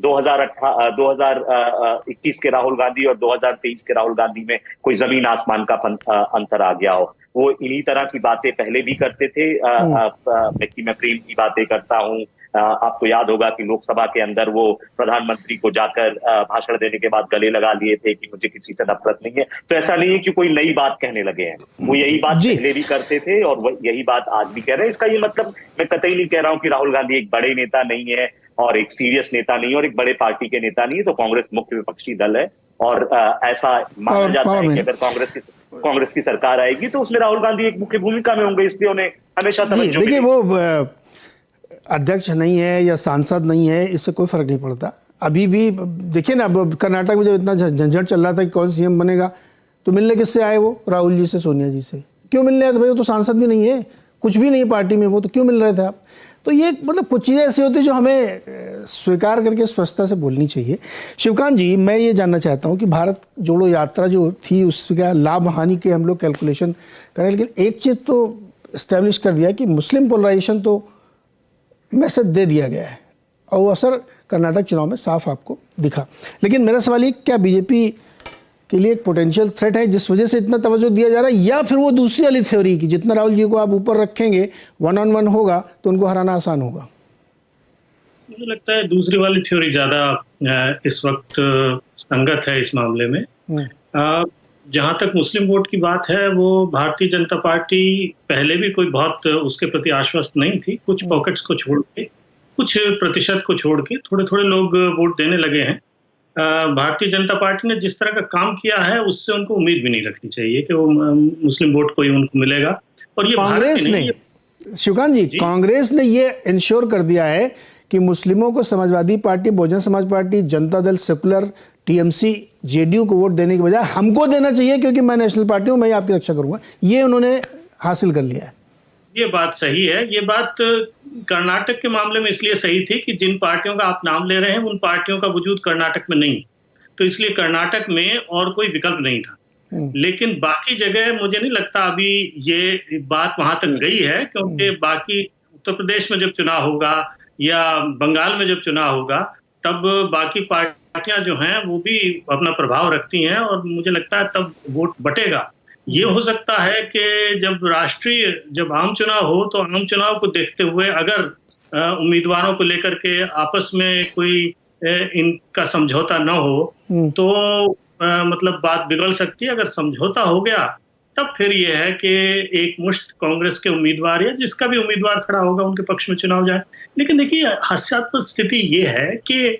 2021 के राहुल गांधी और 2023 के राहुल गांधी में कोई जमीन आसमान का अंतर आ गया हो। वो इन्हीं तरह की बातें पहले भी करते थे। मैं प्रेम की बातें करता हूँ। आपको याद होगा कि लोकसभा के अंदर वो प्रधानमंत्री को जाकर भाषण देने के बाद गले लगा लिए थे कि मुझे किसी से नफरत नहीं है। तो ऐसा नहीं है कि कोई नई बात कहने लगे हैं, वो यही बात पहले भी करते थे और यही बात आज भी कह रहे हैं। इसका ये मतलब मैं कतई नहीं कह रहा हूँ कि राहुल गांधी एक बड़े नेता नहीं है और एक सीरियस नेता नहीं है और एक बड़े पार्टी के नेता नहीं है। तो कांग्रेस मुख्य विपक्षी दल है और ऐसा माना जाता है कि अगर कांग्रेस की सरकार आएगी तो उसमें राहुल गांधी एक मुख्य भूमिका में होंगे, इसलिए उन्हें हमेशा तवज्जो। देखिए, वो अध्यक्ष नहीं है या सांसद नहीं है, इससे कोई फर्क नहीं पड़ता। अभी भी देखिए ना, कर्नाटक में जब इतना झंझट चल रहा था कि कौन सीएम बनेगा, तो मिलने किससे आए वो? राहुल जी से, सोनिया जी से। क्यों मिलने आए थे भाई? वो तो सांसद भी नहीं है, कुछ भी नहीं है पार्टी में, वो तो क्यों मिल रहे थे आप? तो ये मतलब कुछ चीज़ें ऐसी होती है जो हमें स्वीकार करके स्पष्टता से बोलनी चाहिए। शिवकांत जी, मैं ये जानना चाहता हूँ कि भारत जोड़ो यात्रा जो थी उसका लाभ हानि के हम लोग कैलकुलेशन करें, लेकिन एक चीज़ तो इस्टेब्लिश कर दिया कि मुस्लिम पोलराइजेशन तो मैसेज दे दिया गया है और वो असर कर्नाटक चुनाव में साफ आपको दिखा। लेकिन मेरा सवाल ये, क्या बीजेपी के लिए एक पोटेंशियल थ्रेट है जिस वजह से इतना तवज्जो दिया जा रहा है, या फिर वो दूसरी वाली थ्योरी की जितना राहुल जी को आप ऊपर रखेंगे, 1-on-1 होगा तो उनको हराना आसान होगा? मुझे लगता है दूसरी वाली थ्योरी ज्यादा इस वक्त संगत है इस मामले में। जहां तक मुस्लिम वोट की बात है, वो भारतीय जनता पार्टी पहले भी कोई बहुत उसके प्रति आश्वस्त नहीं थी। कुछ पॉकेट्स को छोड़ के, कुछ प्रतिशत को छोड़ के थोड़े थोड़े लोग वोट देने लगे हैं। भारतीय जनता पार्टी ने जिस तरह का काम किया है उससे उनको उम्मीद भी नहीं रखनी चाहिए कि वो मुस्लिम वोट कोई उनको मिलेगा। और ये कांग्रेस ने, शिवकांत जी, कांग्रेस ने ये इंश्योर कर दिया है कि मुस्लिमों को Samajwadi party, Bahujan Samaj party, Janata Dal, secular, TMC, JDU को वोट देने के बजाय हमको देना चाहिए क्योंकि मैं नेशनल पार्टी हूं, मैं आपकी रक्षा करूंगा। ये उन्होंने हासिल कर लिया है। ये बात सही है। ये बात कर्नाटक के मामले में इसलिए सही थी कि जिन पार्टियों का आप नाम ले रहे हैं उन पार्टियों का वजूद कर्नाटक में नहीं, तो इसलिए कर्नाटक में और कोई विकल्प नहीं था। लेकिन बाकी जगह मुझे नहीं लगता अभी ये बात वहां तक गई है, क्योंकि बाकी उत्तर प्रदेश में जब चुनाव होगा या बंगाल में जब चुनाव होगा तब बाकी पार्टियां जो हैं वो भी अपना प्रभाव रखती हैं और मुझे लगता है तब वोट बटेगा। ये हो सकता है कि जब आम चुनाव हो तो आम चुनाव को देखते हुए अगर उम्मीदवारों को लेकर के आपस में कोई इनका समझौता न हो तो मतलब बात बिगड़ सकती है। अगर समझौता हो गया तब फिर यह है कि एक मुश्त कांग्रेस के उम्मीदवार या जिसका भी उम्मीदवार खड़ा होगा उनके पक्ष में चुनाव जाए। लेकिन देखिए, हास्यास्पद स्थिति ये है कि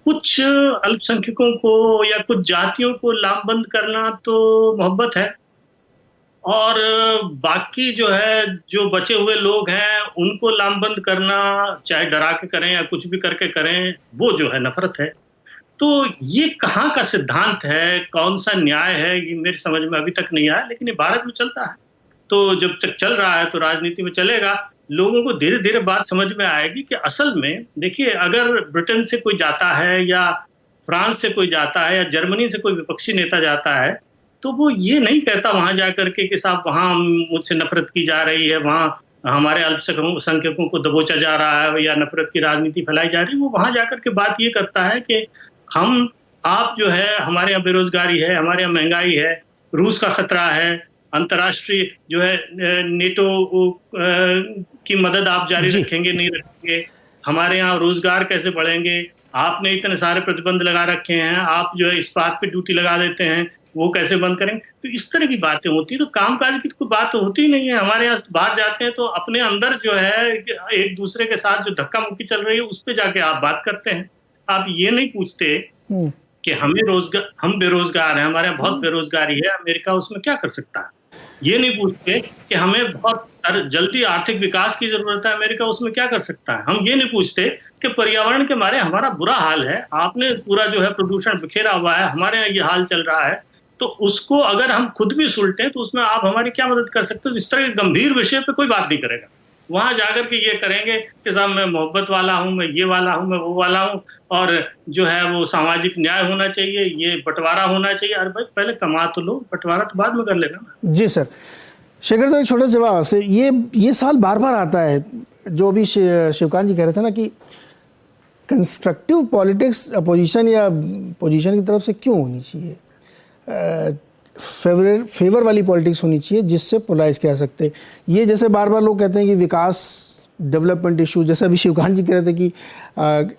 कुछ अल्पसंख्यकों को या कुछ जातियों को लामबंद करना तो मोहब्बत है, और बाकी जो है, जो बचे हुए लोग हैं उनको लामबंद करना, चाहे डरा के करें या कुछ भी करके करें, वो जो है नफरत है। तो ये कहाँ का सिद्धांत है, कौन सा न्याय है, ये मेरी समझ में अभी तक नहीं आया। लेकिन ये भारत में चलता है, तो जब तक चल रहा है तो राजनीति में चलेगा। लोगों को धीरे धीरे बात समझ में आएगी कि असल में देखिए, अगर ब्रिटेन से कोई जाता है या फ्रांस से कोई जाता है या जर्मनी से कोई विपक्षी नेता जाता है, तो वो ये नहीं कहता वहां जाकर के साहब वहां मुझसे नफरत की जा रही है, वहां हमारे अल्पसंख्यकों को दबोचा जा रहा है या नफरत की राजनीति फैलाई जा रही है। वो वहां जाकर के बात ये करता है कि आप जो है, हमारे यहाँ बेरोजगारी है, हमारे यहाँ महंगाई है, रूस का खतरा है, अंतर्राष्ट्रीय जो है नेटो की मदद आप जारी रखेंगे नहीं रखेंगे, हमारे यहाँ रोजगार कैसे बढ़ेंगे, आपने इतने सारे प्रतिबंध लगा रखे हैं, आप जो है इस्पात पे ड्यूटी लगा देते हैं, वो कैसे बंद करेंगे। तो इस तरह की बातें होती है। तो कामकाज की तो कोई बात होती ही नहीं है। हमारे यहाँ बाहर जाते हैं तो अपने अंदर जो है एक दूसरे के साथ जो धक्का मुक्की चल रही है उस पर जाके आप बात करते हैं। आप ये नहीं पूछते कि हम बेरोजगार हैं, हमारे यहाँ बहुत बेरोजगारी है, अमेरिका उसमें क्या कर सकता है। ये नहीं पूछते कि हमें बहुत जल्दी आर्थिक विकास की जरूरत है, अमेरिका उसमें क्या कर सकता है। हम ये नहीं पूछते कि पर्यावरण के मारे हमारा बुरा हाल है, आपने पूरा जो है प्रदूषण बिखेरा हुआ है, हमारे यहाँ ये हाल चल रहा है, तो उसको अगर हम खुद भी सुलटें तो उसमें आप हमारी क्या मदद कर सकते हो। इस तरह के गंभीर विषय पे कोई बात नहीं करेगा। वहां जाकर के ये करेंगे कि साहब मैं मोहब्बत वाला हूं, मैं ये वाला हूं, मैं वो वाला हूं, और जो है वो सामाजिक न्याय होना चाहिए, ये बंटवारा होना चाहिए। अरे भाई पहले कमा तो लो, बंटवारा तो बाद में कर लेना ना। जी सर। शेखर सर, छोटा जवाब से ये सवाल बार बार आता है, जो अभी शिवकांत जी कह रहे थे ना कि कंस्ट्रक्टिव पॉलिटिक्स अपोजिशन या पोजीशन की तरफ से क्यों होनी चाहिए, फेवर वाली पॉलिटिक्स होनी चाहिए जिससे पोलराइज किया सकते। ये जैसे बार बार लोग कहते हैं कि विकास डेवलपमेंट इशूज़, जैसे अभी शिवकांत जी कह रहे थे कि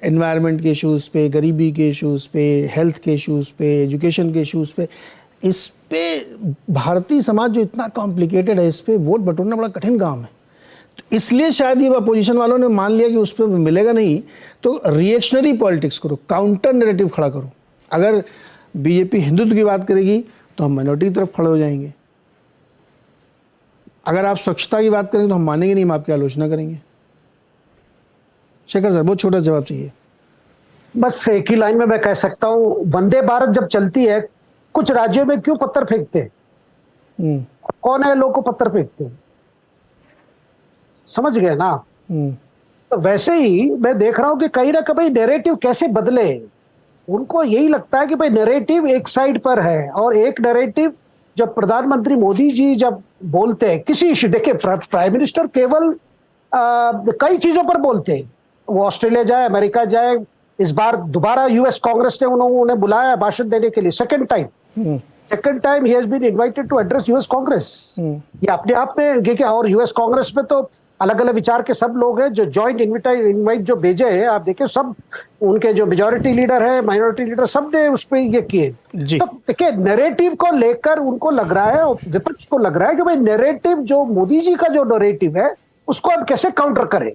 एनवायरनमेंट के इशूज़ पे, गरीबी के इशूज़ पे, हेल्थ के इशूज़ पे, एजुकेशन के इशूज़ पे, इस पे भारतीय समाज जो इतना कॉम्प्लिकेटेड है, इस पे वोट बटोरना बड़ा कठिन काम है। तो इसलिए शायद ये अपोजिशन वालों ने मान लिया कि उस पर मिलेगा नहीं, तो रिएक्शनरी पॉलिटिक्स करो, काउंटर नैरेटिव खड़ा करो। अगर बीजेपी हिंदुत्व की बात करेगी तो हम माइनॉरिटी की तरफ खड़े हो जाएंगे। अगर आप स्वच्छता की बात करेंगे तो हम मानेंगे नहीं, हम आपकी आलोचना करेंगे। शेखर सर, बहुत छोटा जवाब चाहिए। बस एक ही लाइन में मैं कह सकता हूं, वंदे भारत जब चलती है कुछ राज्यों में क्यों पत्थर फेंकते हैं, कौन है लोग को पत्थर फेंकते हैं, समझ गए ना। तो वैसे ही मैं देख रहा हूं कि कहीं ना कहीं नैरेटिव कैसे बदले। उनको यही लगता है कि भाई नैरेटिव एक साइड पर है, और एक नैरेटिव जब प्रधानमंत्री मोदी जी जब बोलते हैं किसी इश्यू, देखिए प्राइम मिनिस्टर केवल कई चीजों पर बोलते हैं। वो ऑस्ट्रेलिया जाए, अमेरिका जाए, इस बार दोबारा यूएस कांग्रेस ने उन्हें बुलाया भाषण देने के लिए, सेकंड टाइम ही has been invited to address US Congress. ये अपने आप में, और यूएस कांग्रेस में तो अलग अलग विचार के सब लोग हैं जो जॉइंट इनवाइट जो भेजे हैं, आप देखिए सब उनके जो मेजॉरिटी लीडर है, माइनॉरिटी लीडर, सब ने उस पर ये किए। तो देखिए नैरेटिव को लेकर उनको लग रहा है, और विपक्ष को लग रहा है कि भाई नैरेटिव जो मोदी जी का जो नैरेटिव है उसको हम कैसे काउंटर करें।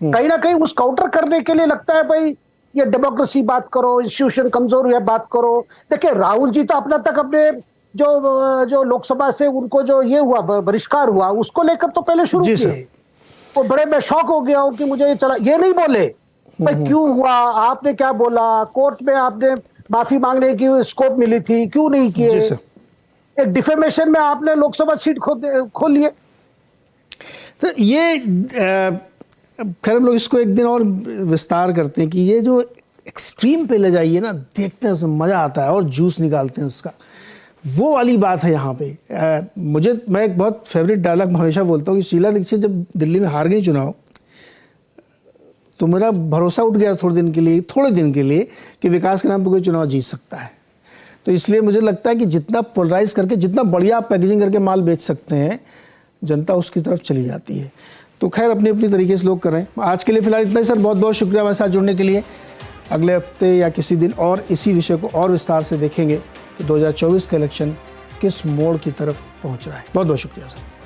कहीं ना कहीं उस काउंटर करने के लिए लगता है भाई ये डेमोक्रेसी बात करो, इंस्टीट्यूशन कमजोर हुआ बात करो। देखिए राहुल जी तो अपना तक अपने जो लोकसभा से उनको जो ये हुआ बहिष्कार हुआ उसको लेकर तो पहले शुरू किए, वो बड़े मैं शॉक हो गया हूं कि मुझे ये नहीं बोले भाई क्यों हुआ, आपने क्या बोला, कोर्ट में आपने माफी मांगने की स्कोप मिली थी, क्यों नहीं किए। एक डिफेमेशन में आपने लोकसभा सीट खोल लिए। तो ये खैर हम लोग इसको एक दिन और विस्तार करते हैं कि ये जो एक्सट्रीम पे ले जाइए ना, देखते हैं उसमें मजा आता है और जूस निकालते हैं उसका, वो वाली बात है यहाँ पे। मैं एक बहुत फेवरेट डायलॉग हमेशा बोलता हूँ कि शीला दीक्षित जब दिल्ली में हार गई चुनाव तो मेरा भरोसा उठ गया थोड़े दिन के लिए कि विकास के नाम पर कोई चुनाव जीत सकता है। तो इसलिए मुझे लगता है कि जितना पोलराइज करके, जितना बढ़िया पैकेजिंग करके माल बेच सकते हैं, जनता उसकी तरफ चली जाती है। तो खैर अपनी अपनी तरीके से लोग कर रहे हैं। आज के लिए फिलहाल इतना ही सर, बहुत बहुत शुक्रिया हमारे साथ जुड़ने के लिए। अगले हफ्ते या किसी दिन और इसी विषय को और विस्तार से देखेंगे कि 2024 का इलेक्शन किस मोड़ की तरफ पहुंच रहा है। बहुत बहुत शुक्रिया सर।